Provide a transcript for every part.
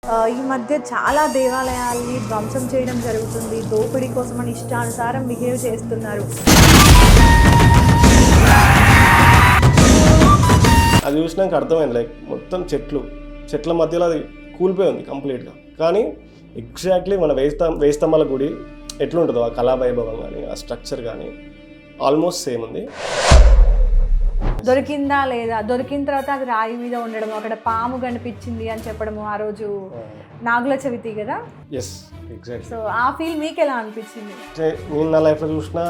ఈ మధ్య చాలా దేవాలయాల్ని ధ్వంసం చేయడం జరుగుతుంది. దోపిడీ కోసమని ఇష్టానుసారం బిహేవ్ చేస్తున్నారు. అది చూసినాక అర్థమైంది, లైక్ మొత్తం చెట్ల మధ్యలో అది కూలిపోయి ఉంది కంప్లీట్గా. కానీ ఎగ్జాక్ట్లీ మన వేయి స్తంభాల గుడి ఎట్లుంటుందో ఆ కళావైభవం కానీ ఆ స్ట్రక్చర్ కానీ ఆల్మోస్ట్ సేమ్ ఉంది. దొరికిందా లేదా, దొరికిన తర్వాత అది రాయి మీద ఉండడం, అక్కడ పాము కనిపించింది అని చెప్పడము. ఆ రోజు నాగుల చవితి కదా. Yes, exactly. సో ఆ ఫీల్ మీకు ఎలా అనిపించింది? నేను నా లైఫ్లో చూసిన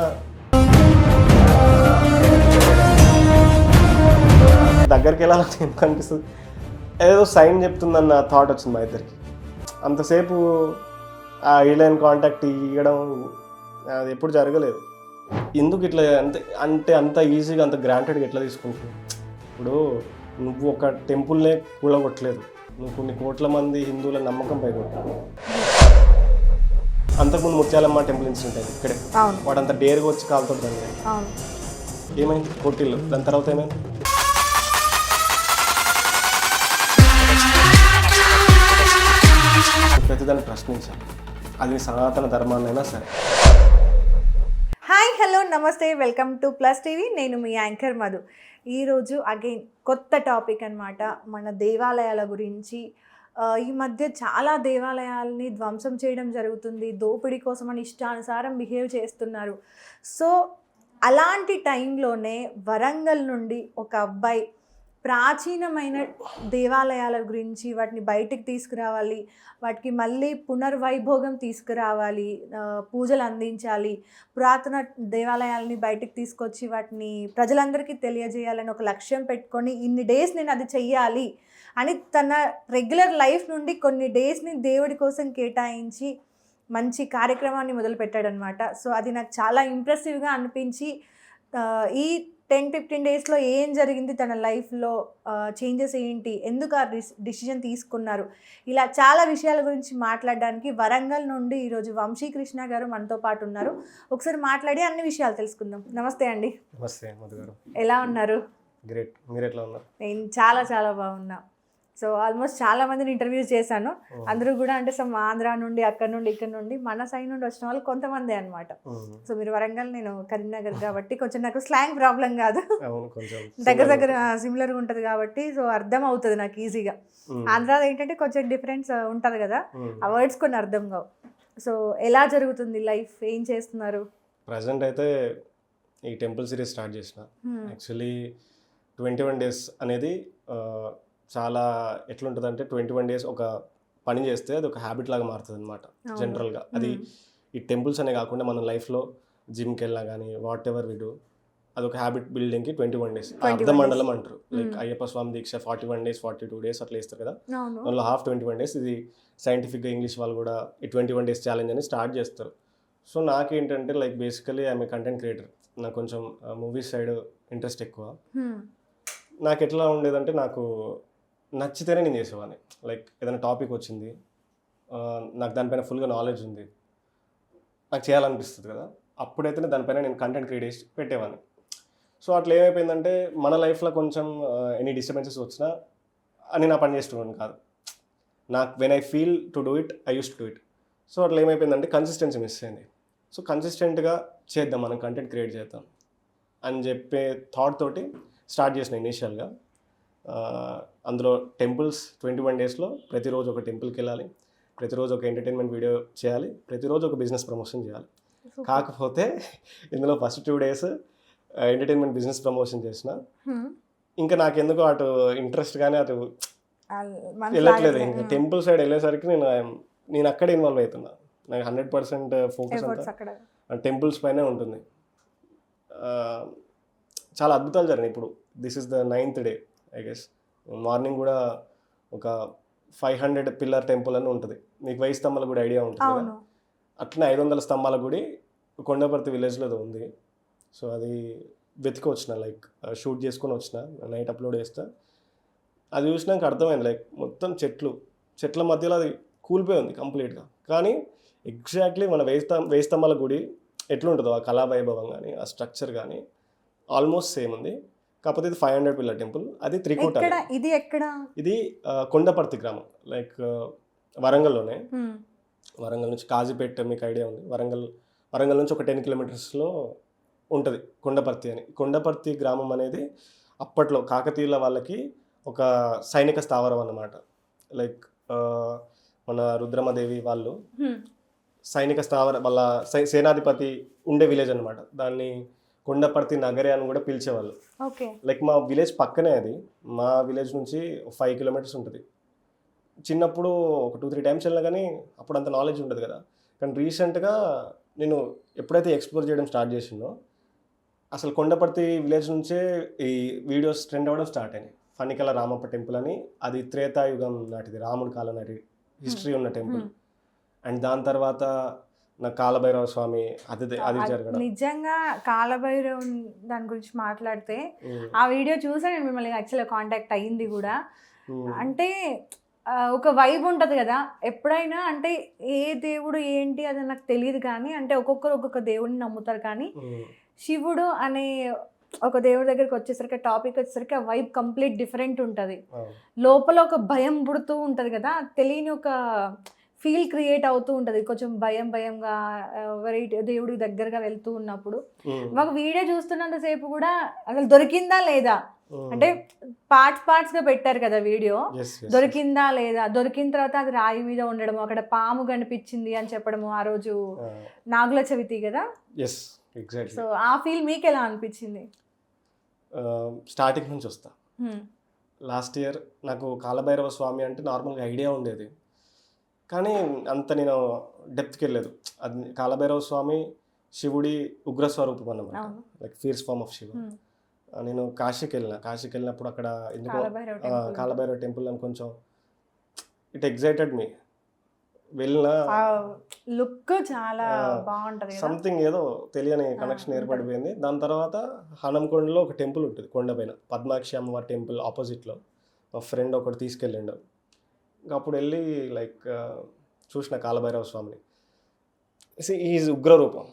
దగ్గరికి వెళ్ళాలని ఎందుకు అనిపిస్తుంది, ఏదో సైన్ చెప్తుందన్న థాట్ వచ్చింది మా ఇద్దరికి. అంతసేపు ఆ ఈలైన్ కాంటాక్ట్ ఇవ్వడం అది ఎప్పుడు జరగలేదు. ఎందుకు ఇట్లా అంటే అంత ఈజీగా అంత గ్రాంటెడ్గా ఎట్లా తీసుకుంటున్నావు? ఇప్పుడు నువ్వు ఒక టెంపుల్నే కూలగొట్టలేదు, నువ్వు కొన్ని కోట్ల మంది హిందువుల నమ్మకం పైకొట్టావు. అంతకుముందు ముత్యాలమ్మ టెంపుల్ ఇన్సిడెంట్ అయింది ఇక్కడే. వాడంతా డేర్గా వచ్చి కాలుతో ఏమైంది కొట్టిల్లు. దాని తర్వాత ఏమైంది? ప్రతిదాన్ని ప్రశ్నించాలి, అది సనాతన ధర్మాన్నైనా సరే. హాయ్, హలో, నమస్తే, వెల్కమ్ టు ప్లస్ టీవీ. నేను మీ యాంకర్ మధు. ఈరోజు అగైన్ కొత్త టాపిక్ అన్నమాట, మన దేవాలయాల గురించి. ఈ మధ్య చాలా దేవాలయాల్ని ధ్వంసం చేయడం జరుగుతుంది. దోపిడీ కోసమని ఇష్టానుసారం బిహేవ్ చేస్తున్నారు. సో అలాంటి టైంలోనే వరంగల్ నుండి ఒక అబ్బాయి ప్రాచీనమైన దేవాలయాల గురించి, వాటిని బయటికి తీసుకురావాలి, వాటికి మళ్ళీ పునర్వైభోగం తీసుకురావాలి, పూజలు అందించాలి, పురాతన దేవాలయాలని బయటికి తీసుకొచ్చి వాటిని ప్రజలందరికీ తెలియజేయాలని ఒక లక్ష్యం పెట్టుకొని ఇన్ని డేస్ నేను అది చెయ్యాలి అని తన రెగ్యులర్ లైఫ్ నుండి కొన్ని డేస్ని దేవుడి కోసం కేటాయించి మంచి కార్యక్రమాన్ని మొదలుపెట్టాడనమాట. సో అది నాకు చాలా ఇంప్రెసివ్గా అనిపించి ఈ 10-15 డేస్లో ఏం జరిగింది, తన లైఫ్లో చేంజెస్ ఏంటి, ఎందుకు ఆ డిసిజన్ తీసుకున్నారు, ఇలా చాలా విషయాల గురించి మాట్లాడడానికి వరంగల్ నుండి ఈరోజు వంశీకృష్ణ గారు మనతో పాటు ఉన్నారు. ఒకసారి మాట్లాడి అన్ని విషయాలు తెలుసుకుందాం. నమస్తే అండి. నమస్తే మధు గారు. ఎలా ఉన్నారు? గ్రేట్, మీరు ఎట్లా ఉన్నారు? నేను చాలా చాలా బాగున్నా. సో ఆల్మోస్ట్ చాలా మందిని ఇంటర్వ్యూస్ చేశాను. అందరూ కూడా అంటే సమ్ ఆంధ్ర నుండి, అక్కడ నుండి, ఇక్కడ నుండి, మన సైడ్ నుండి వచ్చిన వాళ్ళు కొంతమంది అనమాట. సో మీరు వరంగల్, నేను కరీంనగర్ కాబట్టి కొంచెం నాకు స్లాంగ్ ప్రాబ్లం కాదు, దగ్గర దగ్గర సిమిలర్గా ఉంటుంది కాబట్టి సో అర్థం అవుతుంది నాకు ఈజీగా. ఆంధ్రాలో ఏంటంటే కొంచెం డిఫరెన్స్ ఉంటుంది కదా, ఆ వర్డ్స్ కొన్ని అర్థం కావు. సో ఎలా జరుగుతుంది లైఫ్, ఏం చేస్తున్నారు? ప్రజెంట్ అయితే ఈ టెంపుల్ సిరీస్ స్టార్ట్ చేసిన. యాక్చువల్లీ 21 days అనేది చాలా ఎట్లుంటుంది అంటే 21 days ఒక పని చేస్తే అది ఒక హ్యాబిట్ లాగా మారుతుంది అనమాట జనరల్గా. అది ఈ టెంపుల్స్ అనే కాకుండా మన లైఫ్లో జిమ్కి వెళ్ళినా కానీ వాట్ ఎవర్ వి డూ, అదొక హ్యాబిట్ బిల్డింగ్కి 21 days అర్ధ మండలం అంటారు. లైక్ అయ్యప్ప స్వామి దీక్ష 41 days 42 days అట్లా వేస్తారు కదా, అందులో హాఫ్ 21 days. ఇది సైంటిఫిక్గా ఇంగ్లీష్ వాళ్ళు కూడా ఈ 21 days ఛాలెంజ్ అని స్టార్ట్ చేస్తారు. సో నాకేంటంటే like basically I'm a content creator. నాకు కొంచెం మూవీస్ సైడ్ ఇంట్రెస్ట్ ఎక్కువ. నాకు ఎట్లా ఉండేదంటే నాకు నచ్చితేనే నేను చేసేవాడిని. లైక్ ఏదైనా టాపిక్ వచ్చింది, నాకు దానిపైన ఫుల్గా నాలెడ్జ్ ఉంది, నాకు చేయాలనిపిస్తుంది కదా, అప్పుడైతే దానిపైన నేను కంటెంట్ క్రియేట్ చేసి పెట్టేవాడిని. సో అట్లా ఏమైపోయిందంటే మన లైఫ్లో కొంచెం ఎనీ డిస్టర్బెన్సెస్ వచ్చినా అని నా పని చేస్తున్నాను కాదు. నాకు when I feel to do it I use to do it. So అట్లా ఏమైపోయిందంటే కన్సిస్టెన్సీ మిస్ అయింది. సో కన్సిస్టెంట్గా చేద్దాం, మనం కంటెంట్ క్రియేట్ చేద్దాం అని చెప్పే థాట్ తోటి స్టార్ట్ చేసిన ఇనీషియల్గా. అందులో టెంపుల్స్ 21 daysలో ప్రతిరోజు ఒక టెంపుల్కి వెళ్ళాలి, ప్రతిరోజు ఒక ఎంటర్టైన్మెంట్ వీడియో చేయాలి, ప్రతిరోజు ఒక బిజినెస్ ప్రమోషన్ చేయాలి. కాకపోతే ఇందులో first 2 days entertainment business promotion చేసిన. ఇంకా నాకెందుకో అటు ఇంట్రెస్ట్ కానీ అటు వెళ్ళట్లేదు. ఇంకా టెంపుల్ సైడ్ వెళ్ళేసరికి నేను అక్కడే ఇన్వాల్వ్ అవుతున్నా. నాకు 100% ఫోకస్ అంతా టెంపుల్స్ పైనే ఉంటుంది. చాలా అద్భుతాలు జరిగినాయి. ఇప్పుడు this is the 9th day I guess. Morning కూడా ఒక 500 పిల్లర్ టెంపుల్ అని ఉంటుంది, మీకు వెయ్యి స్తంభాల గుడి ఐడియా ఉంటుంది కదా, అట్లనే 500 స్తంభాల గుడి కొండపర్తి విలేజ్లో ఉంది. సో అది వెతికి వచ్చిన, లైక్ షూట్ చేసుకొని వచ్చిన, నైట్ అప్లోడ్ చేస్తా. అది చూసినాక అర్థమైంది, లైక్ మొత్తం చెట్ల మధ్యలో అది కూలిపోయి ఉంది కంప్లీట్గా. కానీ ఎగ్జాక్ట్లీ మన వెయ్యి స్తంభాల గుడి ఎట్లుంటుందో ఆ కళావైభవం కానీ ఆ స్ట్రక్చర్ కానీ ఆల్మోస్ట్ సేమ్ ఉంది. కాకపోతే ఇది 500 పిల్లర్ టెంపుల్, అది త్రికూట. ఇది ఎక్కడ? ఇది కొండపర్తి గ్రామం. లైక్ వరంగల్లోనే. హ్మ్. వరంగల్ నుంచి కాజీపేట మీకు ఐడియా ఉంది. వరంగల్ నుంచి ఒక 10 కిలోమీటర్స్లో ఉంటుంది కొండపర్తి అని. కొండపర్తి గ్రామం అనేది అప్పట్లో కాకతీయుల వాళ్ళకి ఒక సైనిక స్థావరం అన్నమాట. లైక్ మన రుద్రమదేవి వాళ్ళు హ్మ్. సైనిక స్థావరం వాళ్ళ సేనాధిపతి ఉండే విలేజ్ అనమాట. దాన్ని కొండపర్తి నగరే అని కూడా పిలిచేవాళ్ళు. ఓకే. లైక్ మా విలేజ్ పక్కనే అది. మా విలేజ్ నుంచి 5 కిలోమీటర్స్ ఉంటుంది. చిన్నప్పుడు ఒక 2-3 టైమ్స్ వెళ్ళినా కానీ అప్పుడు అంత నాలెడ్జ్ ఉండదు కదా. కానీ రీసెంట్గా నేను ఎప్పుడైతే ఎక్స్ప్లోర్ చేయడం స్టార్ట్ చేసిందో అసలు కొండపర్తి విలేజ్ నుంచే ఈ వీడియోస్ ట్రెండ్ అవ్వడం స్టార్ట్ అయినాయి. ఫణికల రామప్ప టెంపుల్ అని, అది త్రేతాయుగం నాటిది, రాముడి కాలం నాటి హిస్టరీ ఉన్న టెంపుల్. అండ్ దాని తర్వాత నాకు కాలభైరవ స్వామి అది జరగడం. నిజంగా కాలభైరవ్ దాని గురించి మాట్లాడితే ఆ వీడియో చూసా నేను మిమ్మల్ని యాక్చువల్గా కాంటాక్ట్ అయ్యింది కూడా. అంటే ఒక వైబ్ ఉంటుంది కదా ఎప్పుడైనా. అంటే ఏ దేవుడు ఏంటి అది నాకు తెలియదు కానీ, అంటే ఒక్కొక్కరు ఒక్కొక్క దేవుడిని నమ్ముతారు కానీ శివుడు అనే ఒక దేవుడి దగ్గరికి వచ్చేసరికి టాపిక్ వచ్చేసరికి ఆ వైబ్ కంప్లీట్ డిఫరెంట్ ఉంటుంది. లోపల ఒక భయం పుడుతూ ఉంటుంది కదా, తెలియని ఒక ఫీల్ క్రియేట్ అవుతూ ఉంటుంది. కొంచెం భయంగా వెరైటీ దేవుడికి దగ్గరగా వెళ్తూ ఉన్నప్పుడు ఒక వీడియో చూస్తున్నంతసేపు కూడా అసలు దొరికిందా లేదా, అంటే పార్ట్స్గా పెట్టారు కదా వీడియో, దొరికిందా లేదా, దొరికిన తర్వాత అది రాయి మీద ఉండడం, అక్కడ పాము కనిపించింది అని చెప్పడము. ఆ రోజు నాగుల చవితి కదా. సో ఆ ఫీల్ మీకు ఎలా అనిపించింది? స్టార్టింగ్ నుంచి వస్తా. లాస్ట్ ఇయర్ నాకు కాలభైరవ స్వామి అంటే నార్మల్గా ఐడియా ఉండేది కానీ అంత నేను డెప్త్కి వెళ్ళలేదు. అది కాలభైరవ స్వామి శివుడి ఉగ్రస్వరూపం అన్నమాట, like fierce form of Shiva. నేను కాశీకి వెళ్ళినప్పుడు అక్కడ ఎందుకో కాలభైరవ టెంపుల్ అని కొంచెం ఇట్ ఎగ్జైటెడ్ మీ. వెళ్ళిన లుక్ చాలా బాగుంటుంది, సంథింగ్ ఏదో తెలియని కనెక్షన్ ఏర్పడిపోయింది. దాని తర్వాత హనంకొండలో ఒక టెంపుల్ ఉంటుంది కొండపైన, పద్మాక్షి అమ్మవారి టెంపుల్ ఆపోజిట్లో. మా ఫ్రెండ్ ఒకటి తీసుకెళ్ళిండు. ఇంకా అప్పుడు వెళ్ళి లైక్ చూసిన కాలభైరవ స్వామిని. ఈజ్ ఉగ్రరూపం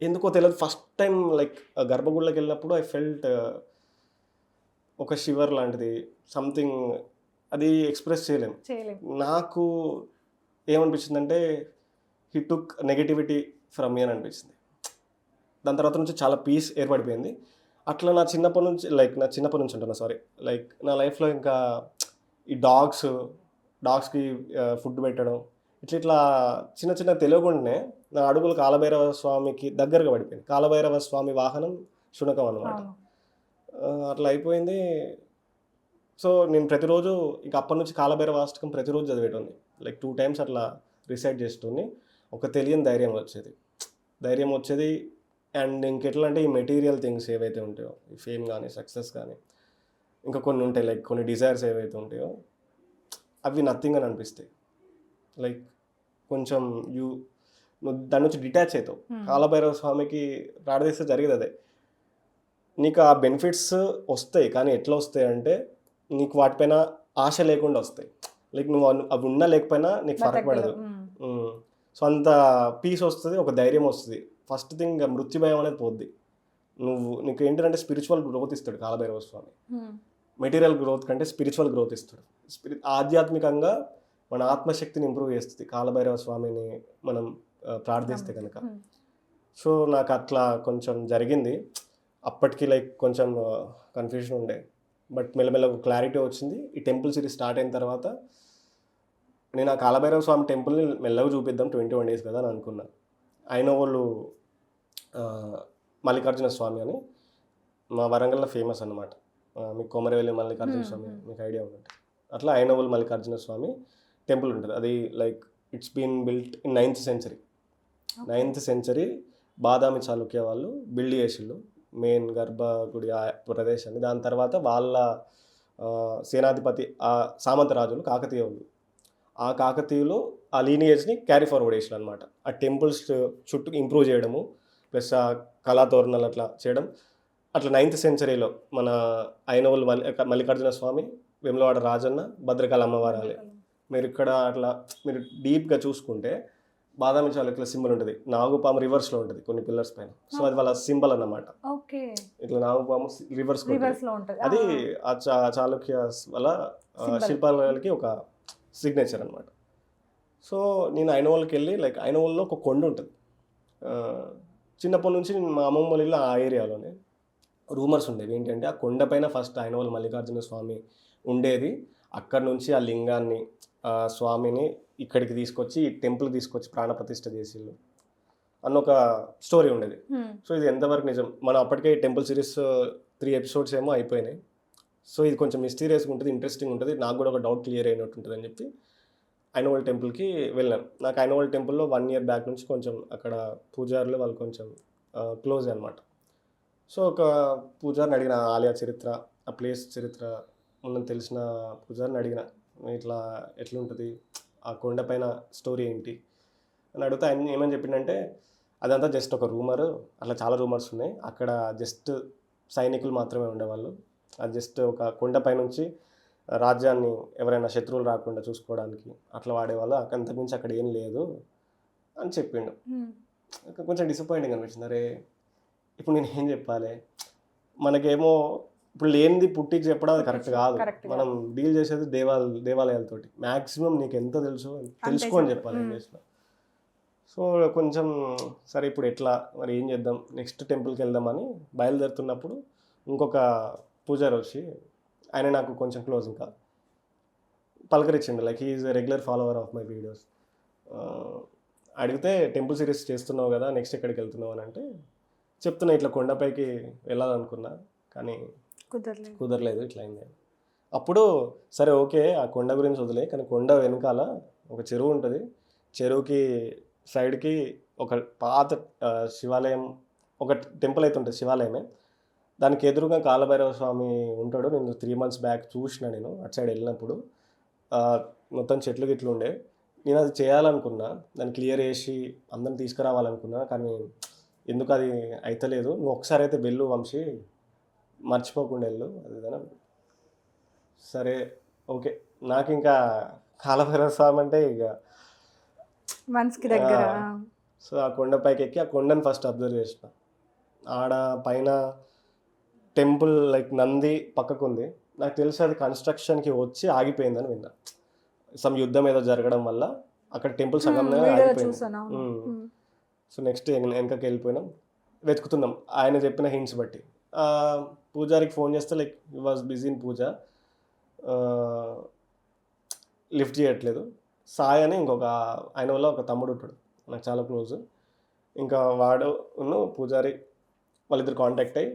ఎందుకో తెలియదు. ఫస్ట్ టైం లైక్ గర్భగుడిలోకి వెళ్ళినప్పుడు ఐ ఫెల్ట్ ఒక షివర్ లాంటిది, సంథింగ్ అది ఎక్స్ప్రెస్ చేయలేము. నాకు ఏమనిపించిందంటే he took negativity from me అని అనిపించింది. దాని తర్వాత నుంచి చాలా పీస్ ఏర్పడిపోయింది. అట్లా నా చిన్నప్పటి నుంచి అంటున్నా సారీ, లైక్ నా లైఫ్లో ఇంకా ఈ డాగ్స్కి ఫుడ్ పెట్టడం ఇట్లా చిన్న తెలియకుండానే నా అడుగులు కాలభైరవ స్వామికి దగ్గరగా పడిపోయింది. కాలభైరవ స్వామి వాహనం శునకం అన్నమాట. అట్లా అయిపోయింది. సో నేను ప్రతిరోజు ఇక అప్పటి నుంచి కాలభైరవ అష్టకం ప్రతిరోజు చదివేటోని, లైక్ 2 times అట్లా రిసైడ్ చేస్తుంది. ఒక తెలియని ధైర్యం వచ్చేది. అండ్ ఇంకెట్లా అంటే ఈ మెటీరియల్ థింగ్స్ ఏవైతే ఉంటాయో, ఈ ఫేమ్ కానీ సక్సెస్ కానీ ఇంకా కొన్ని ఉంటాయి, లైక్ కొన్ని డిజైర్స్ ఏవైతే ఉంటాయో అవి నథింగ్ అని అనిపిస్తాయి. లైక్ కొంచెం నువ్వు దాని నుంచి డిటాచ్ అవుతావు. కాలభైరవ స్వామికి ప్రార్థిస్తే జరిగేది అదే. నీకు ఆ బెనిఫిట్స్ వస్తాయి కానీ ఎట్లా వస్తాయి అంటే నీకు వాటిపైన ఆశ లేకుండా వస్తాయి. లైక్ నువ్వు అవి ఉన్నా లేకపోయినా నీకు ఫరక్ పడదు. సో అంత పీస్ వస్తుంది, ఒక ధైర్యం వస్తుంది. ఫస్ట్ థింగ్ మృత్యు భయం అనేది పోద్ది. నీకు ఏంటంటే స్పిరిచువల్ గ్రోత్ ఇస్తాడు కాలభైరవ స్వామి. మెటీరియల్ గ్రోత్ కంటే స్పిరిచువల్ గ్రోత్ ఇస్తాడు. ఆధ్యాత్మికంగా మన ఆత్మశక్తిని ఇంప్రూవ్ చేస్తుంది కాలభైరవ స్వామిని మనం ప్రార్థిస్తే కనుక. సో నాకు అట్లా కొంచెం జరిగింది. అప్పటికి లైక్ కొంచెం కన్ఫ్యూజన్ ఉండే, బట్ మెల్లమెల్లగా క్లారిటీ వచ్చింది. ఈ టెంపుల్ సిరీస్ స్టార్ట్ అయిన తర్వాత నేను ఆ కాలభైరవ స్వామి టెంపుల్ని మెల్లగా చూపిద్దాం 21 days కదా అని అనుకున్నా. అయిన వాళ్ళు మల్లికార్జున స్వామి అని మా వరంగల్లో ఫేమస్ అన్నమాట. మీకు కొమరవెల్లి మల్లికార్జున స్వామి మీకు ఐడియా ఉందంటే, అట్లా అయినవోలు మల్లికార్జున స్వామి టెంపుల్ ఉంటుంది. అది like it's been built in 9th century. Badami Chalukya వాళ్ళు బిల్డ్ చేసిళ్ళు మెయిన్ గర్భగుడి ఆ ప్రదేశాన్ని. దాని తర్వాత వాళ్ళ సేనాధిపతి ఆ సామంతరాజులు కాకతీయులు ఆ లీనియేజ్ని క్యారీ ఫార్వర్డ్ చేసారు అనమాట. ఆ టెంపుల్స్ చుట్టూ ఇంప్రూవ్ చేయడము ప్లస్ ఆ కళాతోరణాలు అట్లా చేయడం. అట్లా 9th centuryలో మన అయినవోలు మల్లికార్జున స్వామి, వేములవాడ రాజన్న, భద్రకాళి అమ్మవారి ఆలయం. మీరు ఇక్కడ అట్లా మీరు డీప్గా చూసుకుంటే బాదామి చాళుక్యుల సింబల్ ఉంటుంది. నాగుపాము రివర్స్లో ఉంటుంది కొన్ని పిల్లర్స్ పైన. సో అది వాళ్ళ సింబల్ అన్నమాట. ఇట్లా నాగుపాము రివర్స్లో ఉంటుంది. అది ఆ చాళుక్య వాళ్ళ శిల్పాలకి ఒక సిగ్నేచర్ అనమాట. సో నేను ఐనవోల్కి వెళ్ళి లైక్ ఐనవోల్లో ఒక కొండ ఉంటుంది. ఆ, చిన్నప్పటి నుంచి మా అమ్మమ్మ వాళ్ళ ఇల్లు ఆ ఏరియాలోనే. రూమర్స్ ఉండేవి ఏంటంటే ఆ కొండపైన ఫస్ట్ ఐనవోల్ మల్లికార్జున స్వామి ఉండేది. అక్కడ నుంచి ఆ లింగాన్ని, ఆ స్వామిని ఇక్కడికి తీసుకొచ్చి ఈ టెంపుల్ తీసుకొచ్చి ప్రాణప్రతిష్ఠ చేసిళ్ళు అన్న ఒక స్టోరీ ఉండేది. సో ఇది ఎంతవరకు నిజం? మనం అప్పటికే టెంపుల్ సిరీస్ 3 ఎపిసోడ్స్ ఏమో అయిపోయినాయి. సో ఇది కొంచెం మిస్టీరియస్గా ఉంటుంది, ఇంట్రెస్టింగ్ ఉంటుంది, నాకు కూడా ఒక డౌట్ క్లియర్ అయినట్టు ఉంటుంది అని చెప్పి ఐనవోల్ టెంపుల్కి వెళ్ళాను. నాకు ఐనవోల్ టెంపుల్లో 1 ఇయర్ బ్యాక్ నుంచి కొంచెం అక్కడ పూజారులు వాళ్ళు కొంచెం క్లోజ్ అనమాట. సో ఒక పూజారిని అడిగిన ఆలయ చరిత్ర, ఆ ప్లేస్ చరిత్ర ముందు తెలిసిన పూజారిని అడిగిన, ఇట్లా ఎట్లుంటుంది, ఆ కొండపైన స్టోరీ ఏంటి అని అడిగితే ఆయన ఏమని చెప్పిండంటే అదంతా జస్ట్ ఒక రూమర్, అట్లా చాలా రూమర్స్ ఉన్నాయి, అక్కడ జస్ట్ సైనికులు మాత్రమే ఉండేవాళ్ళు, అది జస్ట్ ఒక కొండపై నుంచి రాజ్యాన్ని ఎవరైనా శత్రువులు రాకుండా చూసుకోవడానికి అట్లా వాడేవాళ్ళు, అంతకుమించి అక్కడ ఏం లేదు అని చెప్పిండు. కొంచెం డిసప్పాయింటింగ్ అనిపించింది. అరే ఇప్పుడు నేను ఏం చెప్పాలి, మనకేమో ఇప్పుడు లేనిది పుట్టించి చెప్పడం అది కరెక్ట్ కాదు. మనం డీల్ చేసేది దేవాలయాలతోటి. మ్యాక్సిమం నీకు ఎంత తెలుసుకో అని చెప్పాలి ఇంగ్లీష్లో. సో కొంచెం సరే ఇప్పుడు ఎట్లా మరి ఏం చేద్దాం, నెక్స్ట్ టెంపుల్కి వెళ్దామని బయలుదేరుతున్నప్పుడు ఇంకొక పూజారి వచ్చి, ఆయన నాకు కొంచెం క్లోజ్, ఇంకా పలకరించిండు. Like he is a regular follower of my videos. అడిగితే టెంపుల్ సిరీస్ చేస్తున్నావు కదా, నెక్స్ట్ ఎక్కడికి వెళ్తున్నావు అని అంటే చెప్తున్నా ఇట్లా కొండపైకి వెళ్ళాలనుకున్నా కానీ కుదరలేదు, ఇట్లా అయింది. అప్పుడు సరే ఓకే ఆ కొండ గురించి వదిలే, కానీ కొండ వెనకాల ఒక చెరువు ఉంటుంది, చెరువుకి సైడ్కి ఒక పాత శివాలయం, ఒక టెంపుల్ అయితే ఉంటుంది, శివాలయమే. దానికి ఎదురుగా కాలభైరవ స్వామి ఉంటాడు. నేను 3 months బ్యాక్ చూసిన, నేను అటు సైడ్ వెళ్ళినప్పుడు మొత్తం చెట్లు గిట్లు ఉండే. నేను అది చేయాలనుకున్నా, దాన్ని క్లియర్ చేసి అందరిని తీసుకురావాలనుకున్నా, కానీ ఎందుకు అది అయితలేదు. నువ్వు ఒకసారి అయితే వెళ్ళు వంశీ, మర్చిపోకుండా వెళ్ళు అది ఇదని. సరే ఓకే, నాకు ఇంకా కాలభైరవ స్వామి అంటే ఇక మనసుకి దగ్గర. సో ఆ కొండపైకి ఎక్కి ఆ కొండని ఫస్ట్ అబ్జర్వ్ చేసిన. ఆడ పైన టెంపుల్ లైక్ నంది పక్కకు ఉంది. నాకు తెలిసి అది కన్స్ట్రక్షన్కి వచ్చి ఆగిపోయిందని విన్నా. సమ్ యుద్ధం ఏదో జరగడం వల్ల అక్కడ టెంపుల్ సగంలో ఆగిపోయింది. సో నెక్స్ట్ వెనకకి వెళ్ళిపోయినాం, వెతుకుతున్నాం ఆయన చెప్పిన హింట్స్ బట్టి. పూజారికి ఫోన్ చేస్తే like he was busy in puja, lift చేయట్లేదు. సాయి అని ఇంకొక ఆయన వల్ల ఒక తమ్ముడు ఉంటాడు, నాకు చాలా క్లోజ్. ఇంకా వాడు పూజారి వాళ్ళిద్దరు కాంటాక్ట్ అయ్యి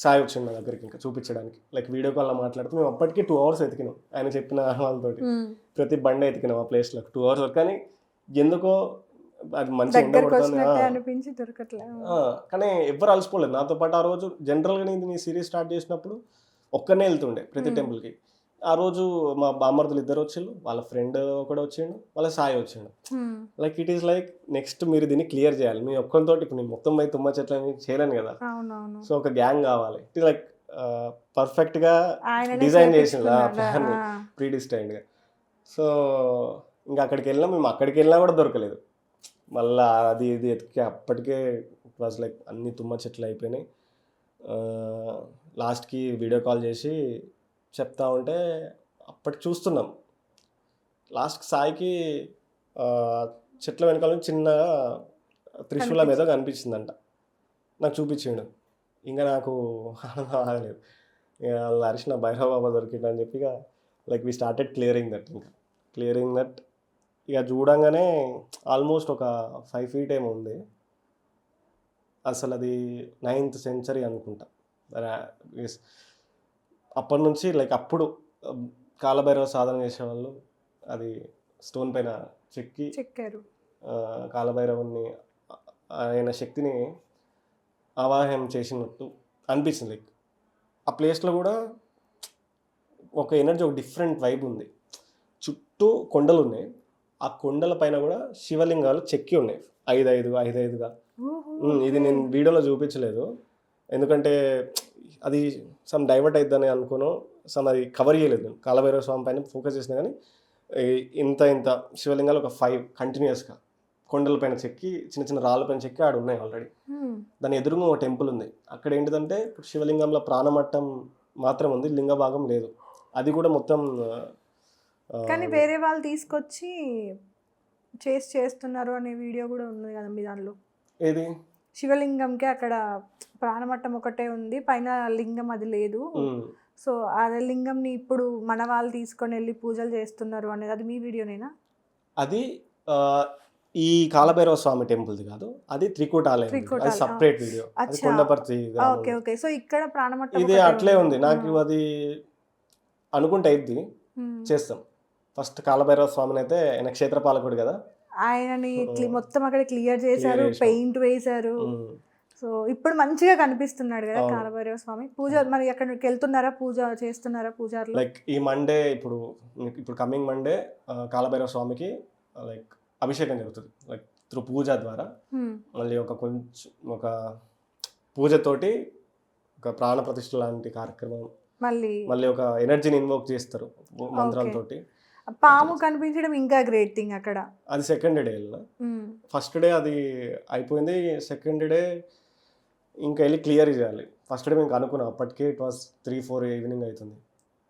సాయి వచ్చింది నా దగ్గరికి ఇంకా చూపించడానికి. లైక్ వీడియో కాల్లో మాట్లాడుతూ మేము అప్పటికి 2 hours ఎతికినాం ఆయన చెప్పిన వాళ్ళతోటి. ప్రతి బండి ఎతికినాం ఆ ప్లేస్లో 2 hours వరకు. కానీ ఎందుకో అది మంచి ఎండ కొడుతుంది కానీ ఎవ్వరు అలసిపోలేదు నాతో పాటు. ఆ రోజు జనరల్గా నేను సిరీస్ స్టార్ట్ చేసినప్పుడు ఒక్కనే వెళ్తుండే ప్రతి టెంపుల్కి. ఆ రోజు మా బామ్మర్దులు 2 వచ్చిండు, వాళ్ళ ఫ్రెండ్ ఒకడు వచ్చిండు, వాళ్ళ సాయి వచ్చిండు. Like it is like next మీరు దీన్ని క్లియర్ చేయాలి, మీ ఒక్కరితో ఇప్పుడు నేను మొత్తం పోయి తుమ్మ చెట్లని చేయలేను కదా. సో ఒక గ్యాంగ్ కావాలి. ఇట్ లైక్ పర్ఫెక్ట్గా డిజైన్ చేసింది ఆ ప్లాన్, ప్రీడిస్టైన్డ్గా. సో ఇంకా అక్కడికి వెళ్ళినా, మేము అక్కడికి వెళ్ళినా కూడా దొరకలేదు. మళ్ళీ అది ఇది ఎతికి అప్పటికే ఇట్ వాజ్ లైక్ అన్ని తుమ్మ చెట్లు అయిపోయినాయి. లాస్ట్కి వీడియో కాల్ చేసి చెప్తా ఉంటే అప్పటికి చూస్తున్నాం. లాస్ట్కి సాయికి చెట్ల వెనకాల నుంచి చిన్నగా త్రిశూలం ఏదో కనిపించిందంట, నాకు చూపించిండు. ఇంకా నాకు ఆనందం ఆగలేదు. ఇక వాళ్ళు అరిసిన భైరవ బాబా దొరికిండు అని చెప్పి ఇక like we started clearing that. ఇక చూడంగానే ఆల్మోస్ట్ ఒక 5 feet ఏమో ఉంది. అసలు అది 9th century అనుకుంటా. అప్పటి నుంచి లైక్ అప్పుడు కాలభైరవ సాధన చేసేవాళ్ళు అది స్టోన్ పైన చెక్కారు. కాలభైరవుని ఆయన శక్తిని ఆవాహనం చేసినట్టు అనిపించింది. లైక్ ఆ ప్లేస్లో కూడా ఒక ఎనర్జీ, ఒక డిఫరెంట్ వైబ్ ఉంది. చుట్టూ కొండలు ఉన్నాయి, ఆ కొండల పైన కూడా శివలింగాలు చెక్కి ఉన్నాయి 5-5గా. ఇది నేను వీడియోలో చూపించలేదు ఎందుకంటే అది సమ్ డైవర్ట్ అవుతుందని అనుకోను, అది కవర్ చేయలేదు. కాలభైరవ స్వామి పైన ఫోకస్ చేసినా కానీ ఇంత శివలింగాలు ఒక 5 కంటిన్యూస్గా కొండల పైన చెక్కి, చిన్న చిన్న రాళ్ళ పైన చెక్కి ఆడ ఉన్నాయి ఆల్రెడీ. దాని ఎదురుగా ఒక టెంపుల్ ఉంది. అక్కడ ఏంటిదంటే శివలింగంలో ప్రాణమట్టం మాత్రం ఉంది, లింగ భాగం లేదు. అది కూడా మొత్తం కానీ వేరే వాళ్ళు తీసుకొచ్చి చేస్తున్నారు అనే వీడియో కూడా ఉంది కదా మీ దానిలో. ఏది? శివలింగంకి అక్కడ ప్రాణమట్టం ఒకటే ఉంది, పైన లింగం అది లేదు. హ్మ్. సో అదే లింగంని ఇప్పుడు మన వాళ్ళు తీసుకొని వెళ్ళి పూజలు చేస్తున్నారు అనేది అది మీ వీడియోనేనా? అది ఆహ్, ఈ కాలభైరవ స్వామి టెంపుల్‌ది కాదు. అది త్రికూటాలయం వీడియో. అది త్రికూటాలు. Separate video. అది అచ్చా! కొండపర్తి ఓకే. గ్రామంలో. ఓకే. సో ఇక్కడ ప్రాణమట్టం ఇది ఒకటే అట్లే ఉందా? ఉంది. నాకు అది అనుకుంటే అయిద్ది. హ్మ్. చేస్తాం. ఫస్ట్ కాలభైరవ స్వామినైతే ఆయన క్షేత్రపాలకుడు కదా! ఆయనని హ్మ్. మొత్తం అక్కడ క్లియర్ క్లియర్ చేశారు, చేసాం. పెయింట్ వేశారు. హ్మ్. సో ఇప్పుడు మంచిగా కనిపిస్తున్నాడు కదా అవును. కాలభైరవ స్వామి. పూజ మరి అక్కడికి వెళ్తున్నారా? పూజ చేస్తున్నారా పూజారులు? లైక్ ఈ మండే ఇప్పుడు కమింగ్ మండే కాలభైరవ స్వామికి లైక్ అభిషేకం జరుగుతది. లైక్ త్రూ పూజ ద్వారా. హ్మ్. మళ్ళీ ఒక పూజతోటి ఒక ప్రాణ ప్రతిష్ఠ లాంటి కార్యక్రమం. మళ్ళీ ఒక ఎనర్జీని ఇన్వోక్ చేస్తారు ఓకే. మంత్రాలతోటి. పాము కనిపించడం ఇంకా గ్రేట్ థింగ్ అక్కడ. అది సెకండ్ డే ఎళ్ళిన. హ్మ్. ఫస్ట్ డే అది అయిపోయింది. సెకండ్ డే ఇంకా ఎళ్లి క్లియర్ చేయాలి. ఫస్ట్ డే మేము అనుకున్నాం. అప్పటికే ఇట్ వాస్ 3, 4 ఈవినింగ్ అయితుంది.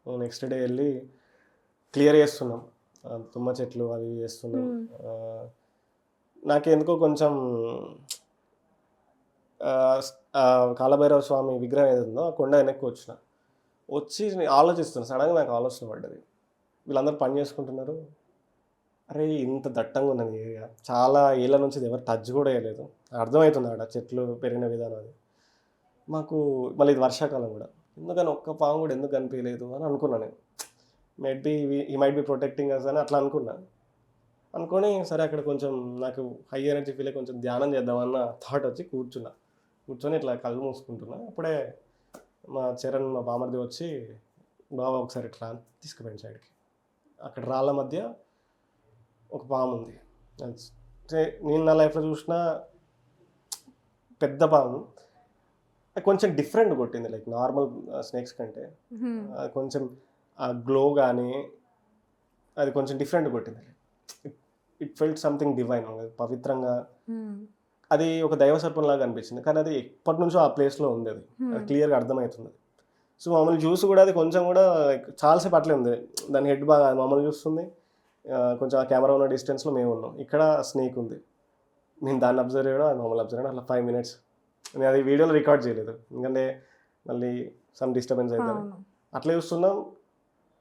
నెక్స్ట్ డే ఎళ్లి క్లియర్ చేస్తున్నాం. తుమ్మ చెట్లు అవి చేస్తున్నాం. హ్మ్. నాకెందుకో కొంచెం కాలభైరవ స్వామి విగ్రహం ఏదుందో ఆ కొండ వెనక్కి వచ్చిన. వచ్చి ఆలోచిస్తున్నా. సడన్‌గా నాకు ఆలోచన పడ్డది. వీళ్ళందరూ పని చేసుకుంటున్నారు. అరే! ఇంత దట్టంగా ఉన్నది ఏరియా. చాలా ఏళ్ల నుంచి ఇది ఎవరు టచ్ కూడా చేయలేదు. అర్థమవుతుంది ఆడ చెట్లు పెరిగిన విధానం అది. మాకు మళ్ళీ ఇది వర్షాకాలం కూడా. ఎందుకని ఒక్క పాము కూడా ఎందుకు కనిపియలేదు అని అనుకున్నా నేను. హి మైట్ బి ప్రొటెక్టింగ్ అస్ అని అట్లా అనుకున్నా. అనుకోని సరే అక్కడ కొంచెం నాకు హై ఎనర్జీ ఫీల్ అయ్యి కొంచెం ధ్యానం చేద్దామన్న థాట్ వచ్చి కూర్చున్నా. కూర్చొని ఇట్లా కళ్ళు మూసుకుంటున్నా. అప్పుడే మా బామర్ది వచ్చి బావ ఒకసారి ఇట్రా అని తీసుకుపోయాడు సైడ్‌కి. అక్కడ రాళ్ళ మధ్య ఒక పాము ఉంది. నేను నా లైఫ్‌లో చూసిన పెద్ద పాము. కొంచెం డిఫరెంట్ కొట్టింది. లైక్ నార్మల్ స్నేక్స్ కంటే. హ్మ్. కొంచెం ఆ గ్లో గానీ అది కొంచెం డిఫరెంట్ కొట్టింది. ఇట్ ఫెల్ట్ సంథింగ్ డివైన్ పవిత్రంగా. హ్మ్. అది ఒక దైవ సర్పంలాగా అనిపించింది. కానీ అది ఎప్పటినుంచో ఆ ప్లేస్‌లో ఉంది అది. అది క్లియర్‌గా అర్థమవుతుంది. సో మమ్మల్ని చూసి కూడా అది కొంచెం కూడా లైక్ చాలా సేపు అట్లే ఉంది. దాని హెడ్ బాగా మమ్మల్ని చూస్తుంది. కొంచెం ఆ కెమెరా ఉన్న డిస్టెన్స్‌లో మేము ఉన్నాం. ఇక్కడ స్నేక్ ఉంది. నేను దాన్ని అబ్జర్వ్ చేయడం, అది మమ్మల్ని అబ్జర్వ్ చేయడం అట్లా 5 మినిట్స్. నేను అది వీడియోలో రికార్డ్ చేయలేదు. ఎందుకంటే మళ్ళీ సమ్ డిస్టర్బెన్స్ అయితదని. అవును. అట్లా చూస్తున్నాం.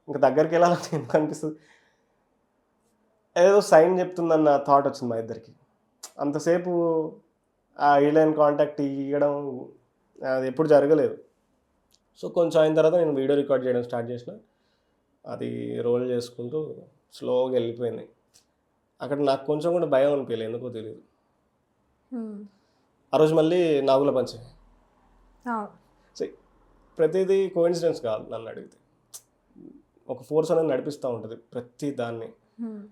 ఇంకా దగ్గరికి వెళ్ళాలని ఎందుకు అనిపిస్తది. ఏదో సైన్ చెప్తుందన్న థాట్ వచ్చింది మా ఇద్దరికి. అంతసేపు ఆ ఏలియన్ కాంటాక్ట్ ఇయ్యడం అది ఎప్పుడు జరగలేదు. సో కొంచెం అయిన తర్వాత నేను వీడియో రికార్డ్ చేయడం స్టార్ట్ చేసిన. అది రోల్ చేసుకుంటూ స్లోగా వెళ్ళిపోయింది. అక్కడ నాకు కొంచెం కూడా భయం అనిపియలేదు. ఎందుకో తెలీదు. హ్మ్. ఆ రోజు మళ్ళీ నాగుల పంచమి. అవును. సో ప్రతిదీ కోఇన్సిడెన్స్ కాదు నన్ను అడిగితే. ఒక ఫోర్స్ అనేది నడిపిస్తూ ఉంటుంది ప్రతి దాన్ని. హ్మ్.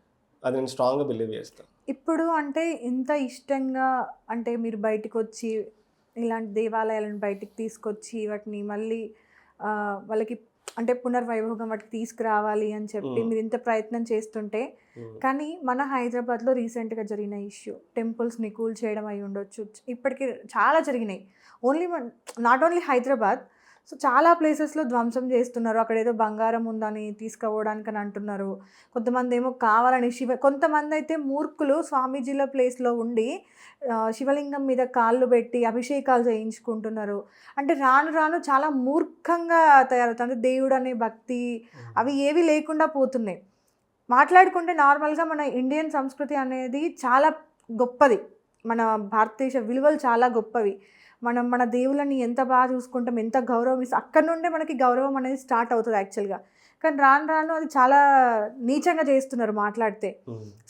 అది నేను స్ట్రాంగ్‌గా బిలీవ్ చేస్తా. ఇప్పుడు అంటే ఇంత ఇష్టంగా అంటే మీరు బయటికొచ్చి ఇలాంటి దేవాలయాలను బయటికి తీసుకొచ్చి వాటిని మళ్ళీ వాళ్ళకి అంటే పునర్వైభోగం వాటికి తీసుకురావాలి అని చెప్పి హ్మ్. మీరు ఇంత ప్రయత్నం చేస్తుంటే, కానీ మన హైదరాబాద్లో రీసెంట్గా జరిగిన ఇష్యూ టెంపుల్స్ని కూల్చేయడం అయి ఉండొచ్చు. ఇప్పటికి చాలా జరిగినాయి. Not only Hyderabad. సో చాలా ప్లేసెస్లో ధ్వంసం చేస్తున్నారు. అక్కడ ఏదో బంగారం ఉందని తీసుకుపోవడానికని అంటున్నారు. కొంతమంది ఏమో కావాలని కొంతమంది అయితే మూర్ఖులు స్వామీజీల ప్లేస్లో ఉండి శివలింగం మీద కాళ్ళు పెట్టి అభిషేకాలు చేయించుకుంటున్నారు. అంటే రాను రాను చాలా మూర్ఖంగా తయారవుతుంది. అంటే దేవుడు అనే భక్తి అవి ఏవి లేకుండా పోతున్నాయి. మాట్లాడుకుంటే నార్మల్గా మన ఇండియన్ సంస్కృతి అనేది చాలా గొప్పది. మన భారతదేశ విలువలు చాలా గొప్పవి. మనం మన దేవుళ్ళని ఎంత బాగా చూసుకుంటాం, ఎంత గౌరవం ఇస్తాం, అక్కడి నుండే మనకి గౌరవం అనేది స్టార్ట్ అవుతుంది యాక్చువల్గా. కానీ రాను రాను అది చాలా నీచంగా చేస్తున్నారు మాట్లాడితే.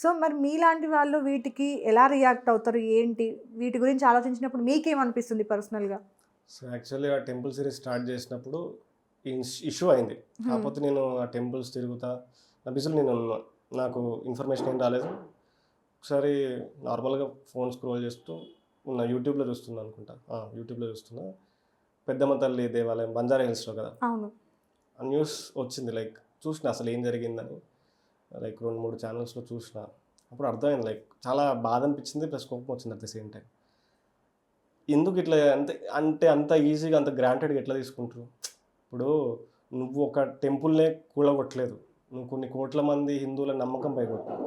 సో మరి మీలాంటి వాళ్ళు వీటికి ఎలా రియాక్ట్ అవుతారు, ఏంటి వీటి గురించి ఆలోచించినప్పుడు మీకేమనిపిస్తుంది పర్సనల్గా? సో యాక్చువల్లీ ఆ టెంపుల్ సిరీస్ స్టార్ట్ చేసినప్పుడు ఇష్యూ అయింది. కాకపోతే నేను ఆ టెంపుల్స్ తిరుగుతా నా బిజీలో నేను నాకు ఇన్ఫర్మేషన్ ఏం రాలేదు. ఒకసారి నార్మల్గా ఫోన్ స్క్రోల్ చేస్తూ ఉన్న యూట్యూబ్లో చూస్తున్నా అనుకుంటా. యూట్యూబ్లో చూస్తున్నా పెద్దమ్మ తల్లి దేవాలయం బంజారా హిల్స్లో కదా. అవును. ఆ న్యూస్ వచ్చింది. లైక్ చూసిన అసలు ఏం జరిగిందని లైక్ 2-3 ఛానల్స్లో చూసిన. అప్పుడు అర్థమైంది. లైక్ చాలా బాధ అనిపించింది, ప్లస్ కోపం వచ్చింది అట్ ద సేమ్ టైం. ఎందుకు ఇట్లా అంటే అంత ఈజీగా అంత గ్రాంటెడ్గా ఎట్లా తీసుకుంటారు? ఇప్పుడు నువ్వు ఒక టెంపుల్నే కూలగొట్టలేదు, నువ్వు కొన్ని కోట్ల మంది హిందువుల నమ్మకం పైకొట్టావు.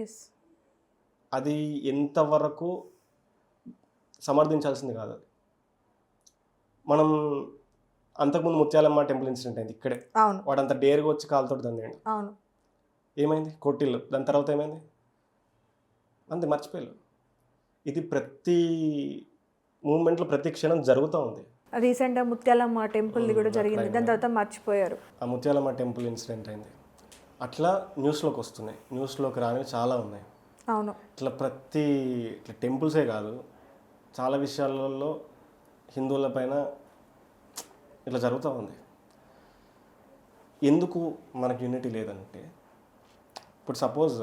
ఎస్. అది ఎంతవరకు సమర్థించాల్సింది కాదు. అది మనం అంతకుముందు ముత్యాలమ్మ టెంపుల్ ఇన్సిడెంట్ అయింది ఇక్కడే. అవును వాడు అంత డేర్గా వచ్చి కాలుతో దాన్ని అవును ఏమైంది కొట్టిల్లు, దాని తర్వాత ఏమైంది అంతే మర్చిపోయారు. ఇది ప్రతి మూమెంట్లో ప్రతి క్షణం జరుగుతూ ఉంది. రీసెంట్గా ముత్యాలమ్మ టెంపుల్ది కూడా జరిగింది, దాని తర్వాత మర్చిపోయారు. ఆ ముత్యాలమ్మ టెంపుల్ ఇన్సిడెంట్ అయింది, అట్లా న్యూస్లోకి వస్తున్నాయి, న్యూస్లోకి రానివి చాలా ఉన్నాయి. అవును ఇట్లా ప్రతి ఇట్లా టెంపుల్సే కాదు, చాలా విషయాలలో హిందువుల పైన ఇట్లా జరుగుతూ ఉంది. ఎందుకు మనకు యూనిటీ లేదంటే, ఇప్పుడు సపోజ్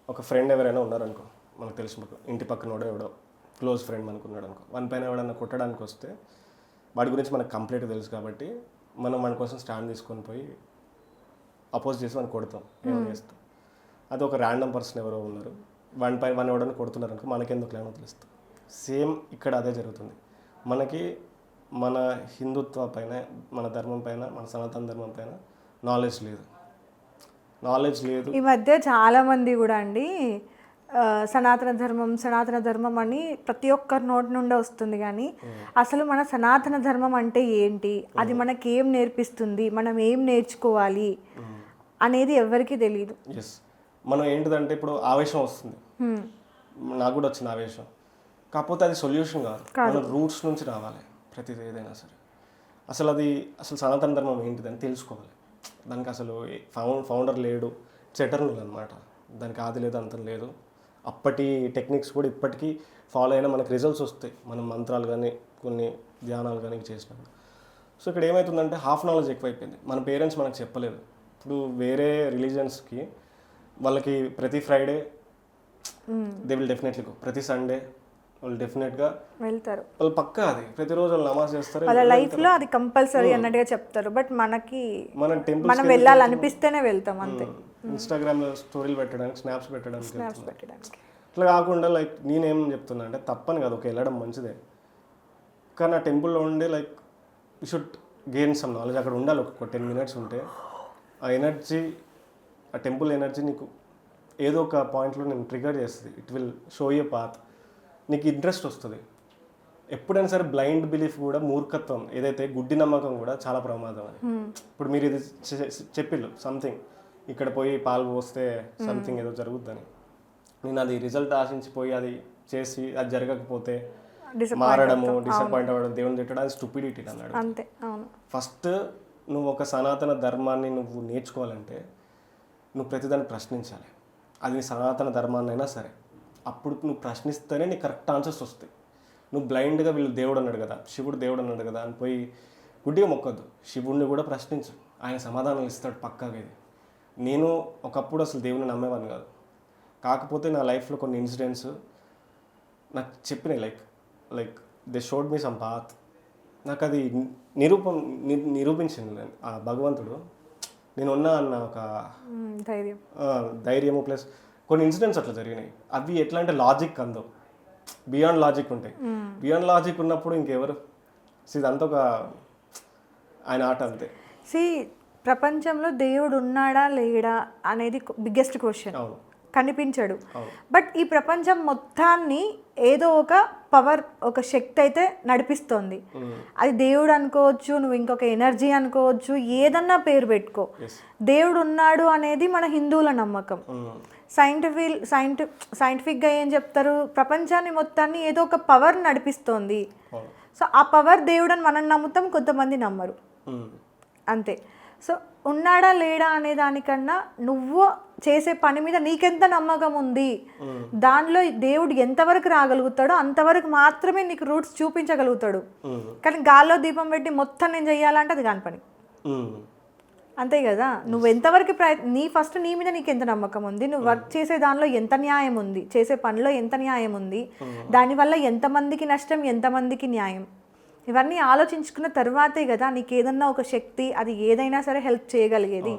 ఒక ఫ్రెండ్ ఎవరైనా ఉన్నారనుకో, మనకు తెలిసిన ఇంటి పక్కన ఎవడో క్లోజ్ ఫ్రెండ్ మనకున్నాడు అనుకో, మన పైన ఎవడన్నా కొట్టడానికి వస్తే వాడి గురించి మనకు కంప్లీట్గా తెలుసు కాబట్టి మనం మన కోసం స్టాండ్ తీసుకొని పోయి అపోజ్ చేసి మనం కొడతాం, ఏమైనా చేస్తాం. అది ఒక ర్యాండమ్ పర్సన్ ఎవరో ఉన్నారు, వాడిని ఎవడన్నా కొడుతున్నారు అనుకో, మనకెందుకు లేనో తెలుస్తుంది. సేమ్ ఇక్కడ అదే జరుగుతుంది. మనకి మన హిందుత్వ పైన, మన ధర్మం పైన, మన సనాతన ధర్మం పైన నాలెడ్జ్ లేదు. ఈ మధ్య చాలామంది కూడా అండి సనాతన ధర్మం అని ప్రతి ఒక్కరి నోటి నుండి వస్తుంది, కానీ అసలు మన సనాతన ధర్మం అంటే ఏంటి, అది మనకి ఏం నేర్పిస్తుంది, మనం ఏం నేర్చుకోవాలి అనేది ఎవరికీ తెలియదు. ఎస్, మనం ఏంటిదంటే ఇప్పుడు ఆవేశం వస్తుంది, నాకు కూడా వచ్చింది ఆవేశం, కాకపోతే అది సొల్యూషన్ కాదు, మన రూట్స్ నుంచి రావాలి ప్రతిదీ ఏదైనా సరే. అసలు సనాతన ధర్మం ఏంటిదని తెలుసుకోవాలి. దానికి అసలు ఫౌండర్ లేడు, ఎటర్నల్ అనమాట, దానికి ఆది లేదు అంతం లేదు. అప్పటి టెక్నిక్స్ కూడా ఇప్పటికీ ఫాలో అయినా మనకు రిజల్ట్స్ వస్తాయి, మనం మంత్రాలు కానీ కొన్ని ధ్యానాలు కానీ చేసినప్పుడు. సో ఇక్కడ ఏమవుతుందంటే హాఫ్ నాలెడ్జ్ ఎక్కువైపోయింది. మన పేరెంట్స్ మనకు చెప్పలేదు. ఇప్పుడు వేరే రిలీజియన్స్కి వాళ్ళకి ప్రతి Friday they will definitely go, ప్రతి సండే వాళ్ళు డెఫినెట్గా వెళ్తారు, వాళ్ళు పక్కా అది ప్రతిరోజు వాళ్ళు నమాజ్ చేస్తారు, వాళ్ళ లైఫ్లో అది కంపల్సరీ అన్నట్టుగా చెప్తారు. బట్ మనకి మనం మనం వెళ్ళాలనిపిస్తేనే వెళ్తాం అంతే. ఇన్స్టాగ్రామ్లో స్టోరీలు పెట్టడానికి, స్నాప్స్ పెట్టడానికి ఇట్లా కాకుండా లైక్ నేనేం చెప్తున్నా అంటే తప్పని కాదు, ఒక వెళ్ళడం మంచిదే, కానీ ఆ టెంపుల్లో ఉండే like you should gain some knowledge. అక్కడ ఉండాలి ఒక 10 minutes ఉంటే ఆ ఎనర్జీ, ఆ టెంపుల్ ఎనర్జీ నీకు ఏదో ఒక పాయింట్లో నేను ట్రిగర్ చేస్తుంది. It will show you path, నీకు ఇంట్రెస్ట్ వస్తుంది. ఎప్పుడైనా సరే బ్లైండ్ బిలీఫ్ కూడా మూర్ఖత్వం, ఏదైతే గుడ్డి నమ్మకం కూడా చాలా ప్రమాదం అని. ఇప్పుడు మీరు ఇది చెప్పిల్లు సంథింగ్, ఇక్కడ పోయి పాలు పోస్తే సంథింగ్ ఏదో జరుగుద్దని, నేను అది రిజల్ట్ ఆశించిపోయి అది చేసి అది జరగకపోతే మారడము, డిసప్పాయింట్ అవ్వడం, దేవుని తిట్టడం, అది స్టూపిడిటీ అన్నాడు అంతే. అవును, ఫస్ట్ నువ్వు ఒక సనాతన ధర్మాన్ని నువ్వు నేర్చుకోవాలంటే నువ్వు ప్రతిదాన్ని ప్రశ్నించాలి. అది నీ సనాతన ధర్మాన్ని అయినా సరే, అప్పుడు నువ్వు ప్రశ్నిస్తేనే నీకు కరెక్ట్ ఆన్సర్స్ వస్తాయి. నువ్వు బ్లైండ్గా వీళ్ళు దేవుడు అన్నాడు కదా, శివుడు దేవుడు అన్నాడు కదా అని పోయి గుడ్డిగా మొక్కద్దు. శివుడిని కూడా ప్రశ్నించు, ఆయన సమాధానాలు ఇస్తాడు పక్కాగా. ఇది నేను ఒకప్పుడు అసలు దేవుని నమ్మేవాడిని కాదు, కాకపోతే నా లైఫ్లో కొన్ని ఇన్సిడెంట్స్ నాకు చెప్పినాయి, like they showed me some path. నాకు అది నిరూపించింది ఆ భగవంతుడు, నేను ఉన్నా అన్న ఒక ధైర్యము, ప్లస్ కొన్ని ఇన్సిడెంట్స్ అట్లా జరిగినాయి. అవి ఎట్లా అంటే లాజిక్ అందవు, బియాండ్ లాజిక్ ఉంటాయి. బియాండ్ లాజిక్ ఉన్నప్పుడు ఇంకెవరు, ఇదంతా ఒక ఆయన ఆట అంతే. ప్రపంచంలో దేవుడు ఉన్నాడా లేడా అనేది బిగ్గెస్ట్ క్వశ్చన్. కనిపించడు, బట్ ఈ ప్రపంచం మొత్తాన్ని ఏదో ఒక పవర్, ఒక శక్తి అయితే నడిపిస్తోంది. అది దేవుడు అనుకోవచ్చు, నువ్వు ఇంకొక ఎనర్జీ అనుకోవచ్చు, ఏదన్నా పేరు పెట్టుకో. దేవుడు ఉన్నాడు అనేది మన హిందువుల నమ్మకం. సైంటిఫిక్గా ఏం చెప్తారు, ప్రపంచాన్ని మొత్తాన్ని ఏదో ఒక పవర్ నడిపిస్తోంది. సో ఆ పవర్ దేవుడు అని మనం నమ్ముతాం, కొంతమంది నమ్మరు, అంతే. సో ఉన్నాడా లేడా అనే దానికన్నా నువ్వు చేసే పని మీద నీకెంత నమ్మకం ఉంది, దానిలో దేవుడు ఎంతవరకు రాగలుగుతాడో అంతవరకు మాత్రమే నీకు రూట్స్ చూపించగలుగుతాడు. కానీ గాల్లో దీపం పెట్టి మొత్తం నేను చెయ్యాలంటే అది కాని పని, అంతే కదా. నువ్వు ఎంతవరకు ఫస్ట్ నీ మీద నీకు ఎంత నమ్మకం ఉంది, నువ్వు వర్క్ చేసే దానిలో ఎంత న్యాయం ఉంది, చేసే పనిలో ఎంత న్యాయం ఉంది, దానివల్ల ఎంతమందికి నష్టం, ఎంతమందికి న్యాయం, ఇవన్నీ ఆలోచించుకున్న తర్వాతే కదా నీకు ఏదన్నా ఒక శక్తి, అది ఏదైనా సరే హెల్ప్ చేయగలిగేది.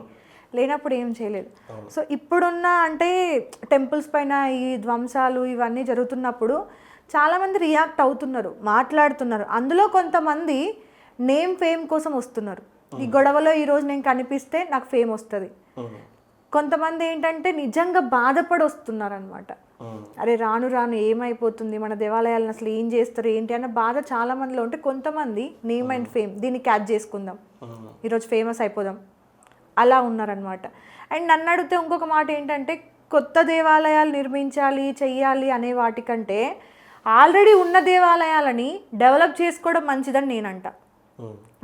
లేనప్పుడు ఏం చేయలేదు. సో ఇప్పుడున్న అంటే టెంపుల్స్ పైన ఈ ధ్వంసాలు ఇవన్నీ జరుగుతున్నప్పుడు చాలామంది రియాక్ట్ అవుతున్నారు, మాట్లాడుతున్నారు. అందులో కొంతమంది నేమ్ ఫేమ్ కోసం వస్తున్నారు. ఈ గొడవలో ఈరోజు నేను కనిపిస్తే నాకు ఫేమ్ వస్తుంది. కొంతమంది ఏంటంటే నిజంగా బాధపడి వస్తున్నారు అనమాట. అరే రాను రాను ఏమైపోతుంది, మన దేవాలయాలను అసలు ఏం చేస్తారు ఏంటి అన్న బాధ చాలా మందిలో ఉంటే, కొంతమంది నేమ్ అండ్ ఫేమ్ దీన్ని క్యాచ్ చేసుకుందాం, ఈరోజు ఫేమస్ అయిపోదాం అలా ఉన్నారనమాట. అండ్ నన్ను అడిగితే ఇంకొక మాట ఏంటంటే, కొత్త దేవాలయాలు నిర్మించాలి చెయ్యాలి అనే వాటికంటే ఆల్రెడీ ఉన్న దేవాలయాలని డెవలప్ చేసుకోవడం మంచిదని నేనంట.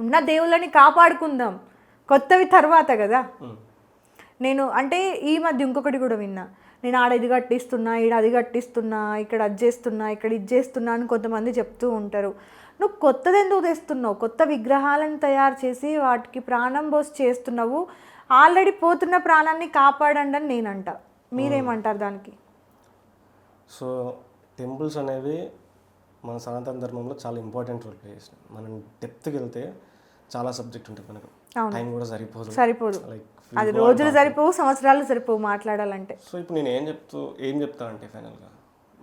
ఉన్న దేవుళ్ళని కాపాడుకుందాం, కొత్తవి తర్వాత కదా. నేను అంటే ఈ మధ్య ఇంకొకటి కూడా విన్నా, నేను ఆడ ఇది కట్టిస్తున్నా, ఈడ అది కట్టిస్తున్నా, ఇక్కడ అది చేస్తున్నా, ఇక్కడ ఇది చేస్తున్నా అని కొంతమంది చెప్తూ ఉంటారు. నువ్వు కొత్తది ఎందుకు తెస్తున్నావు? కొత్త విగ్రహాలను తయారు చేసి వాటికి ప్రాణం పోసి చేస్తున్నావు. ఆల్రెడీ పోతున్న ప్రాణాన్ని కాపాడండి అని నేనంట. మీరేమంటారు దానికి? సో టెంపుల్స్ అనేవి మన సనాతన ధర్మంలో చాలా ఇంపార్టెంట్ రోల్ ప్లే చేసినాయి. మనం డెప్త్కి వెళ్తే చాలా సబ్జెక్ట్ ఉంటుంది, మనకు టైం కూడా సరిపోదు. లైక్ అది రోజులు సరిపోవు, సంవత్సరాలు సరిపోవు మాట్లాడాలంటే. సో ఇప్పుడు నేను ఏం చెప్తా అంటే ఫైనల్గా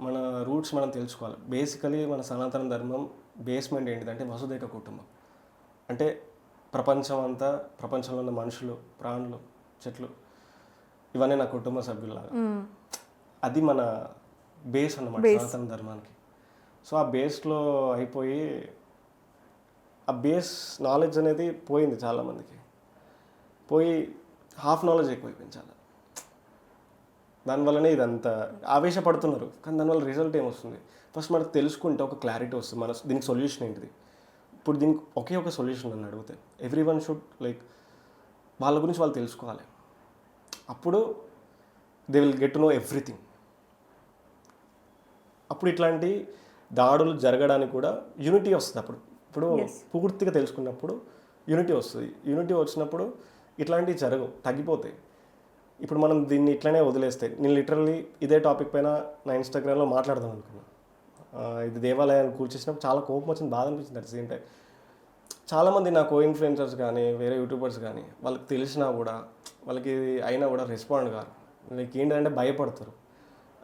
మన రూట్స్ మనం తెలుసుకోవాలి. బేసికలీ మన సనాతన ధర్మం బేస్మెంట్ ఏంటిదంటే వసుదైక కుటుంబం. అంటే ప్రపంచంలో ఉన్న మనుషులు, ప్రాణులు, చెట్లు ఇవన్నీ నా కుటుంబ సభ్యుల్లాగా. అది మన బేస్ అన్నమాట సనాతన ధర్మానికి. సో ఆ బేస్లో అయిపోయి ఆ బేస్ నాలెడ్జ్ అనేది పోయింది చాలామందికి. పోయి హాఫ్ నాలెడ్జ్ ఎక్కువైపోయింది చాలా. దానివల్లనే ఇదంతా ఆవేశపడుతున్నారు. కానీ దానివల్ల రిజల్ట్ ఏమొస్తుంది? ఫస్ట్ మనకు తెలుసుకుంటే ఒక క్లారిటీ వస్తుంది, మన దీనికి సొల్యూషన్ ఏంటిది. ఇప్పుడు దీనికి ఒకే ఒక సొల్యూషన్ అని అడిగితే ఎవ్రీ వన్ షుడ్ లైక్ వాళ్ళ గురించి వాళ్ళు తెలుసుకోవాలి. అప్పుడు they will get to know everything. అప్పుడు ఇట్లాంటి దాడులు జరగడానికి కూడా యూనిటీ వస్తుంది. ఇప్పుడు పూర్తిగా తెలుసుకున్నప్పుడు యూనిటీ వస్తుంది. యూనిటీ వచ్చినప్పుడు ఇట్లాంటివి జరగవు, తగ్గిపోతాయి. ఇప్పుడు మనం దీన్ని ఇట్లనే వదిలేస్తే, నేను లిటరల్లీ ఇదే టాపిక్ పైన నా ఇన్స్టాగ్రామ్లో మాట్లాడదాం అనుకున్నాను. ఇది దేవాలయాన్ని కూర్చేసినప్పుడు చాలా కోపం వచ్చింది, బాధ అనిపించింది. అట్ సేమ్ టైం చాలామంది నా కో ఇన్ఫ్లుయెన్సర్స్ కానీ వేరే యూట్యూబర్స్ కానీ వాళ్ళకి తెలిసినా కూడా వాళ్ళకి అయినా కూడా రెస్పాండ్ కాదు. లైక్ ఏంటంటే భయపడతారు.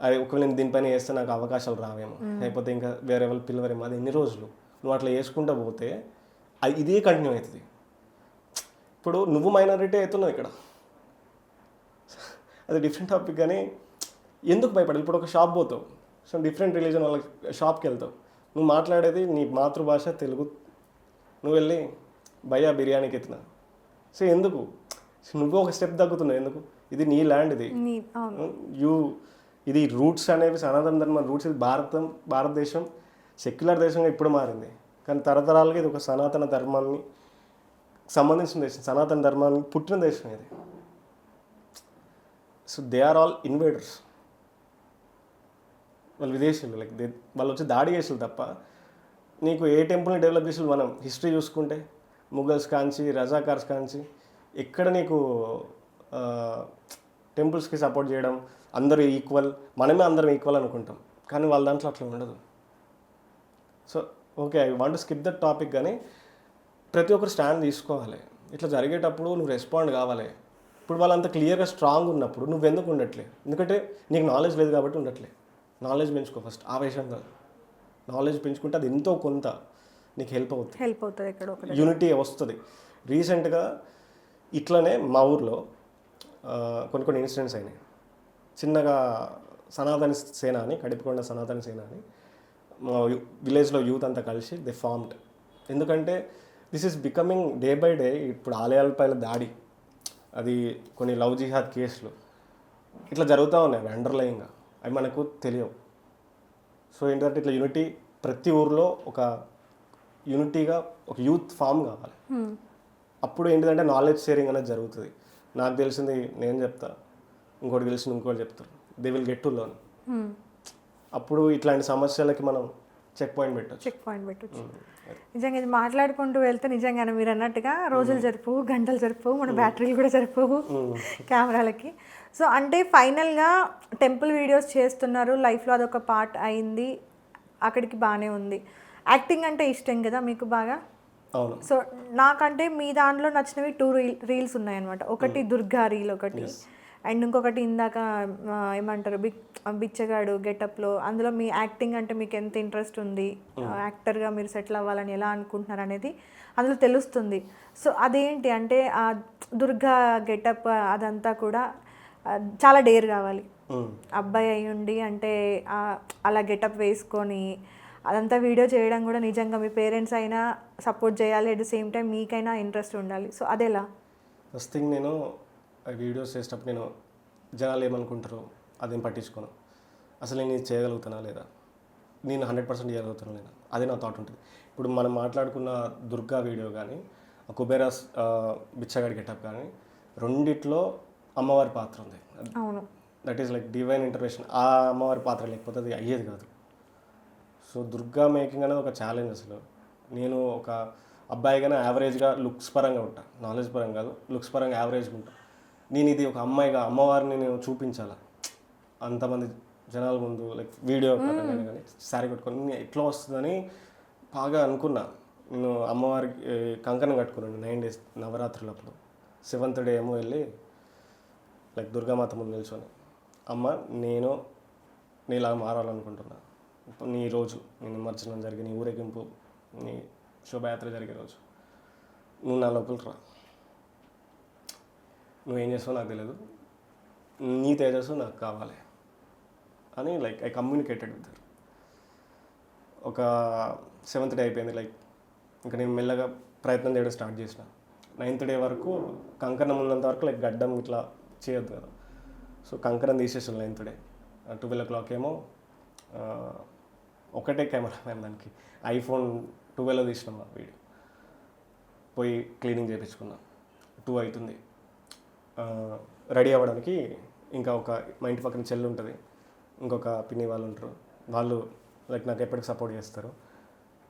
అది ఒకవేళ నేను దీనిపైన వేస్తే నాకు అవకాశాలు రావేమో, లేకపోతే ఇంకా వేరే వాళ్ళు పిల్లవరేమో. అది ఎన్ని రోజులు నువ్వు అట్లా వేసుకుంటూ పోతే అది ఇదే కంటిన్యూ అవుతుంది. ఇప్పుడు నువ్వు మైనారిటీ అవుతున్నావు ఇక్కడ, అది డిఫరెంట్ టాపిక్. కానీ ఎందుకు భయపడాలి? ఇప్పుడు ఒక షాప్ పోతావు, సో డిఫరెంట్ రిలీజన్ వాళ్ళ షాప్కి వెళ్తావు, నువ్వు మాట్లాడేది నీ మాతృభాష తెలుగు, నువ్వు వెళ్ళి భయ్యా బిర్యానీకి ఎత్తినా. సో ఎందుకు నువ్వు ఒక స్టెప్ తగ్గుతున్నావు? ఎందుకు? ఇది నీ ల్యాండ్, ఇది రూట్స్ అనేవి సనాతన ధర్మం రూట్స్. ఇది భారతదేశం సెక్యులర్ దేశంగా ఇప్పుడు మారింది, కానీ తరతరాలుగా ఇది ఒక సనాతన ధర్మాన్ని సంబంధించిన దేశం, సనాతన ధర్మానికి పుట్టిన దేశం ఇది. So they are all invaders. వాళ్ళు విదేశీయులు, లైక్ వాళ్ళు వచ్చి దాడి చేసారు తప్ప నీకు ఏ టెంపుల్ని డెవలప్ చేసి మనం హిస్టరీ చూసుకుంటే ముఘల్స్ కాంచి, రజాకార్స్ కాంచి, ఎక్కడ నీకు టెంపుల్స్కి సపోర్ట్ చేయడం, అందరూ ఈక్వల్, మనమే అందరం ఈక్వల్ అనుకుంటాం, కానీ వాళ్ళ దాంట్లో అట్లా ఉండదు. So okay, I want to skip that topic. కానీ ప్రతి ఒక్కరు స్టాండ్ తీసుకోవాలి. ఇట్లా జరిగేటప్పుడు నువ్వు రెస్పాండ్ కావాలి. ఇప్పుడు వాళ్ళంత క్లియర్గా స్ట్రాంగ్ ఉన్నప్పుడు నువ్వెందుకు ఉండట్లే? ఎందుకంటే నీకు నాలెడ్జ్ లేదు కాబట్టి ఉండట్లే. నాలెడ్జ్ పెంచుకో ఫస్ట్, ఆవేశంగా నాలెడ్జ్ పెంచుకుంటే అది ఎంతో కొంత నీకు హెల్ప్ అవుతుంది, ఇక్కడ యూనిటీ వస్తుంది. రీసెంట్గా ఇట్లనే మా ఊర్లో కొన్ని ఇన్సిడెంట్స్ అయినాయి. చిన్నగా సనాతన సేన అని, కడిపికొండ సనాతన సేన అని మా విలేజ్లో యూత్ అంతా కలిసి దే ఫార్మ్డ్. ఎందుకంటే this is becoming day by day. ఇప్పుడు ఆలయాలపైన దాడి, అది కొన్ని లవ్ జిహాద్ కేసులు ఇట్లా జరుగుతూ ఉన్నాయి, అవి అండర్లయింగ్గా, అవి మనకు తెలియవు. సో ఏంటంటే ఇట్లా యూనిటీ, ప్రతి ఊర్లో ఒక యూనిటీగా ఒక యూత్ ఫామ్ కావాలి. అప్పుడు ఏంటిదంటే నాలెడ్జ్ షేరింగ్ అనేది జరుగుతుంది. నాకు తెలిసింది నేను చెప్తా, ఇంకోటి తెలిసింది ఇంకోటి చెప్తారు, they will get to learn. అప్పుడు ఇట్లాంటి సమస్యలకి మనం చెక్ పాయింట్ పెట్టచ్చు. నిజంగా ఇది మాట్లాడుకుంటూ వెళ్తే నిజంగానే మీరు అన్నట్టుగా రోజులు సరిపోవు, గంటలు సరిపోవు, మన బ్యాటరీలు కూడా సరిపోవు కెమెరాలకి. సో అంటే ఫైనల్గా టెంపుల్ వీడియోస్ చేస్తున్నారు, లైఫ్లో అదొక పార్ట్ అయింది, అక్కడికి బాగానే ఉంది. యాక్టింగ్ అంటే ఇష్టం కదా మీకు బాగా. సో నాకంటే మీ దాంట్లో నచ్చినవి 2 రీల్స్ ఉన్నాయన్నమాట. ఒకటి దుర్గా రీల్ ఒకటి, అండ్ ఇంకొకటి ఇందాక ఏమంటారు బిచ్చగాడు గెటప్లో. అందులో మీ యాక్టింగ్ అంటే మీకు ఎంత ఇంట్రెస్ట్ ఉంది, యాక్టర్గా మీరు సెటిల్ అవ్వాలని ఎలా అనుకుంటున్నారు అనేది అందులో తెలుస్తుంది. సో అదేంటి అంటే ఆ దుర్గా గెటప్ అదంతా కూడా చాలా డేర్ కావాలి. అబ్బాయి అయ్యుండి అంటే అలా గెటప్ వేసుకొని అదంతా వీడియో చేయడం కూడా నిజంగా మీ పేరెంట్స్ అయినా సపోర్ట్ చేయాలి, అట్ ద సేమ్ టైం మీకైనా ఇంట్రెస్ట్ ఉండాలి. సో అదెలా? ఫస్ట్ థింగ్ నేను వీడియోస్ చేసేటప్పుడు నేను జనాలు ఏమనుకుంటారో అదేం పట్టించుకోను. అసలు నేను ఇది చేయగలుగుతానా లేదా, నేను 100% చేయగలుగుతానా లేదా, అదే నా థాట్ ఉంటుంది. ఇప్పుడు మనం మాట్లాడుకున్న దుర్గా వీడియో కానీ కుబేరాస్ బిచ్చగాడి గెటప్ కానీ రెండిట్లో అమ్మవారి పాత్ర ఉంది. అవును, that is like divine intervention. ఆ అమ్మవారి పాత్ర లేకపోతే అది అయ్యేది కాదు. సో దుర్గా మేకింగ్ అనేది ఒక ఛాలెంజ్. అసలు నేను ఒక అబ్బాయిగానే యావరేజ్గా లుక్స్ పరంగా ఉంటా, నాలెడ్జ్ పరంగా కాదు, లుక్స్ పరంగా యావరేజ్గా ఉంటా. నేను ఇది ఒక అమ్మాయిగా అమ్మవారిని నేను చూపించాలా అంతమంది జనాల ముందు, లైక్ వీడియో పరంగా కానీ శారీ కట్టుకొని ఎట్లా వస్తుందని బాగా అనుకున్నా. నేను అమ్మవారికి కంకణం కట్టుకున్నాను 9 days నవరాత్రులప్పుడు. 7th day ఏమో వెళ్ళి లైక్ దుర్గామాత ముందు నిల్చొని, అమ్మ నేను నీలా మారాలనుకుంటున్నా. నీ రోజు నీ నిమజ్జనం జరిగే, నీ ఊరేగింపు, నీ శోభయాత్ర జరిగే రోజు నువ్వు నా లోపలికి రా. నువ్వేం చేస్తావో నాకు తెలియదు, నీ తేజస్సు నాకు కావాలి అని like I communicated with her. ఒక 7th day అయిపోయింది. లైక్ ఇంకా నేను మెల్లగా ప్రయత్నం చేయడం స్టార్ట్ చేసిన. 9th day వరకు కంకణం ఉన్నంత వరకు లైక్ గడ్డం ఇట్లా చేయొద్దు కదా. సో కంకణం తీసేసాను 9th day. 12 o'clock ఏమో ఒకటే కెమెరా మ్యాన్, దానికి iPhone 12 తీసినాం ఆ వీడియో. పోయి క్లీనింగ్ చేయించుకున్నాం. 2 అవుతుంది. రెడీ అవ్వడానికి ఇంకా మా ఇంటి పక్కన చెల్లి ఉంటుంది, ఇంకొక పిన్ని వాళ్ళు ఉంటారు. వాళ్ళు లైక్ నాకు ఎప్పటికి సపోర్ట్ చేస్తారు.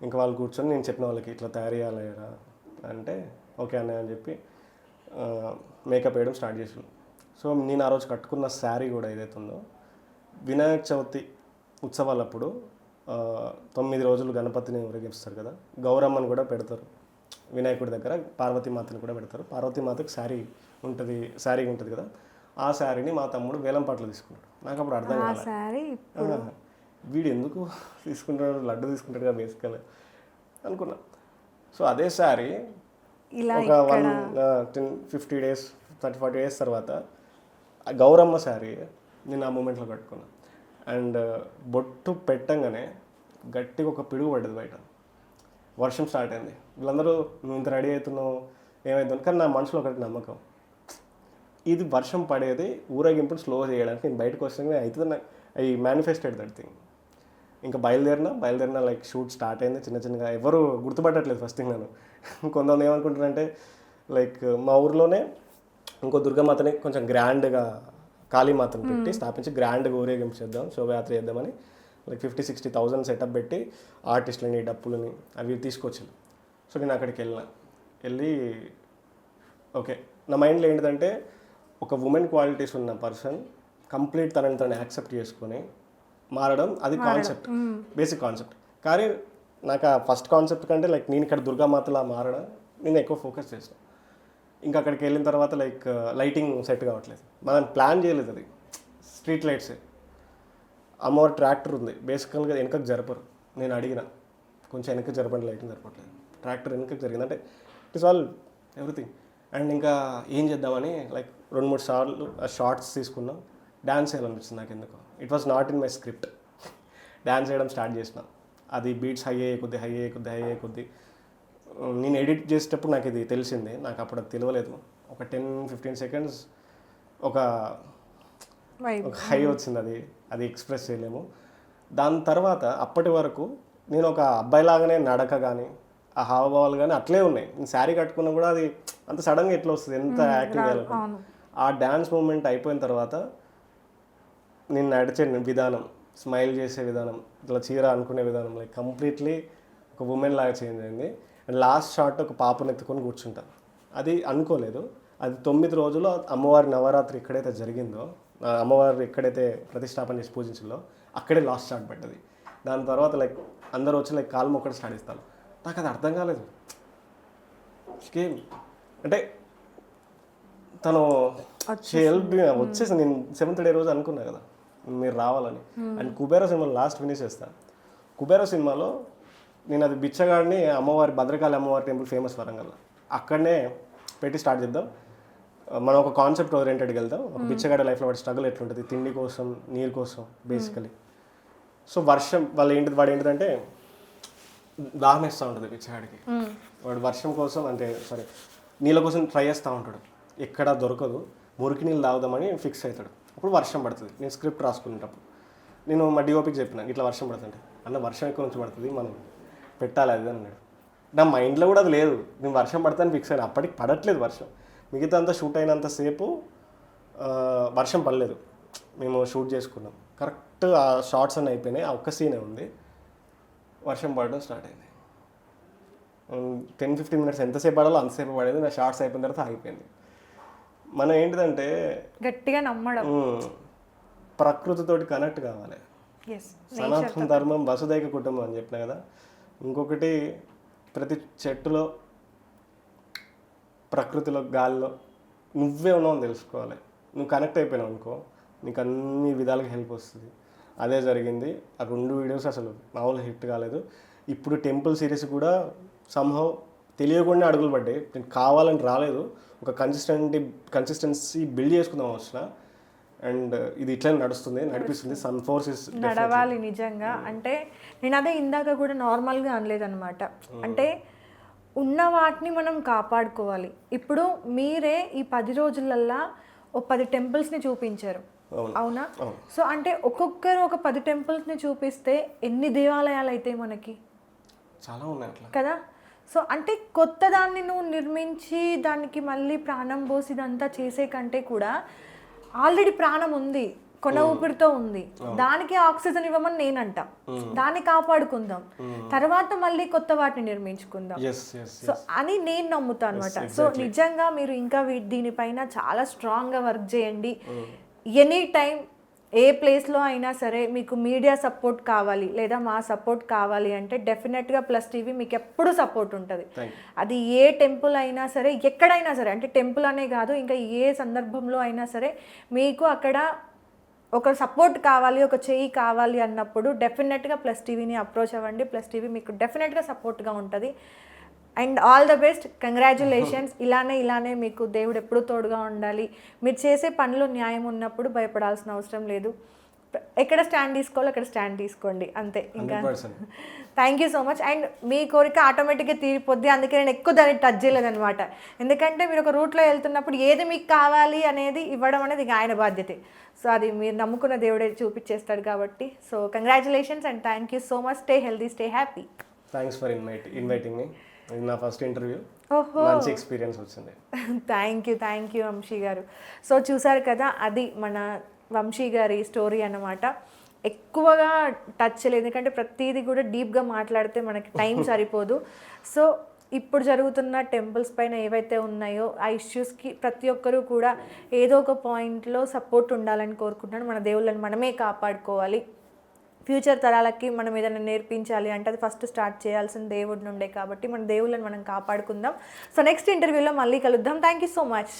ఇంకా వాళ్ళు కూర్చొని నేను చెప్పిన వాళ్ళకి ఇట్లా తయారు చేయాలిరా అంటే ఓకే అన్నయ్య అని చెప్పి మేకప్ వేయడం స్టార్ట్ చేసాను. సో నేను ఆ రోజు కట్టుకున్న శారీ కూడా ఏదైతే ఉందో, వినాయక చవితి ఉత్సవాలప్పుడు 9 రోజులు గణపతిని ఊరేగిస్తారు కదా, గౌరమ్మని కూడా పెడతారు వినాయకుడి దగ్గర, పార్వతీమాతని కూడా పెడతారు. పార్వతీమాతకి శారీ ఉంటుంది కదా, ఆ శారీని మా తమ్ముడు వేలం పాటలు తీసుకున్నాడు. నాకు అప్పుడు అర్థం కాలేదు, వీడు ఎందుకు తీసుకుంటాడు, లడ్డు తీసుకుంటాడు కదా బేసికల్ అనుకున్నా. సో అదే శారీ ఒక 50 days 30-40 days తర్వాత గౌరమ్మ శారీ నేను ఆ మూమెంట్లో కట్టుకున్నాను. అండ్ బొట్టు పెట్టంగానే గట్టిగా ఒక పిడుగు పడ్డది బయట. వర్షం స్టార్ట్ అయింది. వీళ్ళందరూ నువ్వు ఇంత రెడీ అవుతున్నావు ఏమైంది, కానీ నా మనసులో ఒకటి నమ్మకం, ఇది వర్షం పడేది ఊరేగింపుని స్లో చేయడానికి నేను బయటకు వస్తే అవుతుంది. I manifested that thing. ఇంకా బయలుదేరిన లైక్ షూట్ స్టార్ట్ అయింది. చిన్నగా ఎవరు గుర్తుపట్టట్లేదు ఫస్ట్ థింగ్. నన్ను కొంతమంది ఏమనుకుంటారంటే లైక్ మా ఊర్లోనే ఇంకో దుర్గామాతని కొంచెం గ్రాండ్గా కాళీమాతను పెట్టి స్థాపించి గ్రాండ్గా ఊరేగింపు చేద్దాం, శోభయాత్ర చేద్దామని లైక్ 50,000-60,000 సెటప్ పెట్టి ఆర్టిస్టులని డప్పులని అవి తీసుకొచ్చాను. సో నేను అక్కడికి వెళ్ళి ఓకే, నా మైండ్లో ఏంటిదంటే ఒక ఉమెన్ క్వాలిటీస్ ఉన్న పర్సన్ కంప్లీట్ తనని తను యాక్సెప్ట్ చేసుకొని మారడం, అది కాన్సెప్ట్, బేసిక్ కాన్సెప్ట్. కానీ నాకు ఆ ఫస్ట్ కాన్సెప్ట్ కంటే లైక్ నేను ఇక్కడ దుర్గామాతలా మారడం నేను ఎక్కువ ఫోకస్ చేస్తాను. ఇంకా అక్కడికి వెళ్ళిన తర్వాత లైక్ లైటింగ్ సెట్ కావట్లేదు, మనం ప్లాన్ చేయలేదు. అది స్ట్రీట్ లైట్సే. అమ్మవారి ట్రాక్టర్ ఉంది, బేసికల్గా వెనకకు జరపరు. నేను అడిగిన కొంచెం వెనక్కి జరపండి, లైటింగ్ జరపట్లేదు. ట్రాక్టర్ వెనకకి జరిగింది అంటే it is all everything. And ఇంకా ఏం చేద్దామని లైక్ 2-3 సార్లు షార్ట్స్ తీసుకున్నాం. డ్యాన్స్ చేయాలనిపించింది నాకు ఎందుకు. It was not in my script. Dance చేయడం స్టార్ట్ చేసిన. అది బీట్స్ హై అయ్యే కొద్దీ నేను ఎడిట్ చేసేటప్పుడు నాకు ఇది తెలిసింది. నాకు అప్పుడు అది తెలియలేదు. ఒక 10-15 seconds ఒక హై వచ్చింది, అది ఎక్స్ప్రెస్ చేయలేము. దాని తర్వాత అప్పటి వరకు నేను ఒక అబ్బాయిలాగానే నడక కానీ ఆ హావభావాలు కానీ అట్లే ఉన్నాయి. నేను శారీ కట్టుకున్నా కూడా అది అంత సడన్గా ఎట్లా వస్తుంది, ఎంత యాక్టింగ్ చేయాలి. ఆ డ్యాన్స్ మూమెంట్ అయిపోయిన తర్వాత నేను నడిచే విధానం, స్మైల్ చేసే విధానం, ఇట్లా చీర అనుకునే విధానం లైక్ కంప్లీట్లీ ఒక ఉమెన్ లాగా చేంజ్ అయింది. అండ్ లాస్ట్ షాట్ ఒక పాపను ఎత్తుకొని కూర్చుంటాను. అది అనుకోలేదు. అది 9 రోజులు అమ్మవారి నవరాత్రి ఎక్కడైతే జరిగిందో, అమ్మవారు ఎక్కడైతే ప్రతిష్టాపన చేసి పూజించిందో అక్కడే లాస్ట్ షాట్ పడ్డది. దాని తర్వాత లైక్ అందరూ వచ్చి లైక్ కాలు మొక్కటి స్టార్ట్ ఇస్తారు. నాకు అది అర్థం కాలేదు. స్కేమ్ అంటే తను వచ్చేసి నేను 7th day రోజు అనుకున్నా కదా మీరు రావాలని. అండ్ కుబేర సినిమాలో లాస్ట్ ఫినిష్ చేస్తాను. కుబేర సినిమాలో నేను అది బిచ్చగాడిని అమ్మవారి భద్రకాళి అమ్మవారి టెంపుల్ ఫేమస్ వరంగల్, అక్కడనే పెట్టి స్టార్ట్ చేద్దాం. మనం ఒక కాన్సెప్ట్ ఓరియంటెడ్కి వెళ్దాం. ఒక బిచ్చగాడ లైఫ్లో వాడి స్ట్రగుల్ ఎట్లుంటుంది, తిండి కోసం, నీరు కోసం బేసికలీ. సో వాడు ఏంటిదంటే దాహం వేస్తూ ఉంటుంది బిచ్చగాడికి. వాడు వర్షం కోసం అంటే నీళ్ళ కోసం ట్రై చేస్తూ ఉంటాడు, ఎక్కడ దొరకదు. మురికి నీళ్ళు తాగుదామని ఫిక్స్ అవుతాడు. అప్పుడు వర్షం పడుతుంది. నేను స్క్రిప్ట్ రాసుకునేటప్పుడు నేను మా డిఓపికి చెప్పిన, ఇట్లా వర్షం పడుతుంటే, అన్న వర్షం ఎక్కువ నుంచి పడుతుంది, మనం పెట్టాలి అది అన్నాడు. నా మైండ్లో కూడా అది లేదు. నేను వర్షం పడతాను ఫిక్స్ అయ్యాను. అప్పటికి పడట్లేదు వర్షం. మిగతా అంతా షూట్ అయినంతసేపు వర్షం పడలేదు. మేము షూట్ చేసుకున్నాం, కరెక్ట్ ఆ షార్ట్స్ అన్నీ అయిపోయినాయి. ఆ ఒక్క సీనే ఉంది, వర్షం పడడం స్టార్ట్ అయింది. 10-15 మినిట్స్ ఎంతసేపు పడాలో అంతసేపు పడేది. నా షార్ట్స్ అయిపోయిన తర్వాత ఆగిపోయింది. మనం ఏంటిదంటే గట్టిగా నమ్మడం, ప్రకృతితోటి కనెక్ట్ కావాలి. సనాతన ధర్మం వసుదైక కుటుంబం అని చెప్పిన కదా. ఇంకొకటి, ప్రతి చెట్టులో, ప్రకృతిలో, గాలిలో నువ్వే ఉన్నావు అని తెలుసుకోవాలి. నువ్వు కనెక్ట్ అయిపోయినావు అనుకో, నీకు అన్ని విధాలుగా హెల్ప్ వస్తుంది. అదే జరిగింది. ఆ 2 వీడియోస్ అసలు మామూలు హిట్ కాలేదు. ఇప్పుడు టెంపుల్ సిరీస్ కూడా సంహౌ తెలియకుండా అడుగులు పడ్డాయి. నేను కావాలని రాలేదు, ఒక కన్సిస్టెన్సీ బిల్డ్ చేసుకుందాం వచ్చిన. అండ్ ఇది ఇట్లా నడిపిస్తుంది. సన్ ఫోర్స్ ఇస్ నడవాలి నిజంగా. అంటే నేను అదే ఇందాక కూడా నార్మల్గా అనలేదన్నమాట. అంటే ఉన్న వాటిని మనం కాపాడుకోవాలి. ఇప్పుడు మీరే ఈ 10 రోజులల్లా ఓ 10 టెంపుల్స్ని చూపించారు, అవునా? సో అంటే ఒక్కొక్కరు ఒక 10 టెంపుల్స్ని చూపిస్తే ఎన్ని దేవాలయాలు అయితే మనకి చాలా ఉన్నాయి అట్లా కదా. సో అంటే కొత్త దాన్ని నువ్వు నిర్మించి దానికి మళ్ళీ ప్రాణం పోసి ఇదంతా చేసే కంటే కూడా ఆల్రెడీ ప్రాణం ఉంది, కొన ఊపిరితో ఉంది, దానికి ఆక్సిజన్ ఇవ్వమని నేనంట. దాన్ని కాపాడుకుందాం, తర్వాత మళ్ళీ కొత్త వాటిని నిర్మించుకుందాం. సో అని నేను నమ్ముతాను అనమాట. సో నిజంగా మీరు ఇంకా దీనిపైన చాలా స్ట్రాంగ్గా వర్క్ చేయండి. ఎనీ టైం ఏ ప్లేస్లో అయినా సరే మీకు మీడియా సపోర్ట్ కావాలి లేదా మా సపోర్ట్ కావాలి అంటే డెఫినెట్గా ప్లస్ టీవీ మీకు ఎప్పుడు సపోర్ట్ ఉంటుంది. అది ఏ టెంపుల్ అయినా సరే, ఎక్కడైనా సరే, అంటే టెంపుల్ అనే కాదు, ఇంకా ఏ సందర్భంలో అయినా సరే మీకు అక్కడ ఒక సపోర్ట్ కావాలి, ఒక చెయ్యి కావాలి అన్నప్పుడు డెఫినెట్గా ప్లస్ టీవీని అప్రోచ్ అవ్వండి. ప్లస్ టీవీ మీకు డెఫినెట్గా సపోర్ట్గా ఉంటుంది. And all the best, congratulations. ఇలానే మీకు దేవుడు ఎప్పుడూ తోడుగా ఉండాలి. మీరు చేసే పనిలో న్యాయం ఉన్నప్పుడు భయపడాల్సిన అవసరం లేదు. ఎక్కడ స్టాండ్ తీసుకోవాలో అక్కడ స్టాండ్ తీసుకోండి, అంతే. ఇంకా thank you so much. And మీ కోరిక ఆటోమేటిక్గా తీరిపోద్ది. అందుకే నేను ఎక్కువ దాన్ని టచ్ చేయలేదన్నమాట. ఎందుకంటే మీరు ఒక రూట్లో వెళ్తున్నప్పుడు ఏది మీకు కావాలి అనేది ఇవ్వడం అనేది ఆయన బాధ్యతే. సో అది మీరు నమ్ముకున్న దేవుడే చూపించేస్తాడు కాబట్టి. So congratulations and thank you so much. Stay healthy, stay happy. Thanks for inviting me. ఇది నా ఫస్ట్ ఇంటర్వ్యూ, మంచి ఎక్స్పీరియన్స్ వచ్చింది. థ్యాంక్ యూ వంశీ గారు. సో చూసారు కదా, అది మన వంశీ గారి స్టోరీ అన్నమాట. ఎక్కువగా టచ్ చేయలేదు, ఎందుకంటే ప్రతిదీ కూడా డీప్గా మాట్లాడితే మనకి టైం సరిపోదు. సో ఇప్పుడు జరుగుతున్న టెంపుల్స్ పైన ఏవైతే ఉన్నాయో ఆ ఇష్యూస్కి ప్రతి ఒక్కరూ కూడా ఏదో ఒక పాయింట్లో సపోర్ట్ ఉండాలని కోరుకుంటున్నాను. మన దేవుళ్ళని మనమే కాపాడుకోవాలి. ఫ్యూచర్ తరాలకి మనం ఏదైనా నేర్పించాలి అంటే అది ఫస్ట్ స్టార్ట్ చేయాల్సిన దేవుడి నుండే. కాబట్టి మన దేవుళ్ళని మనం కాపాడుకుందాం. సో నెక్స్ట్ ఇంటర్వ్యూలో మళ్ళీ కలుద్దాం. Thank you so much.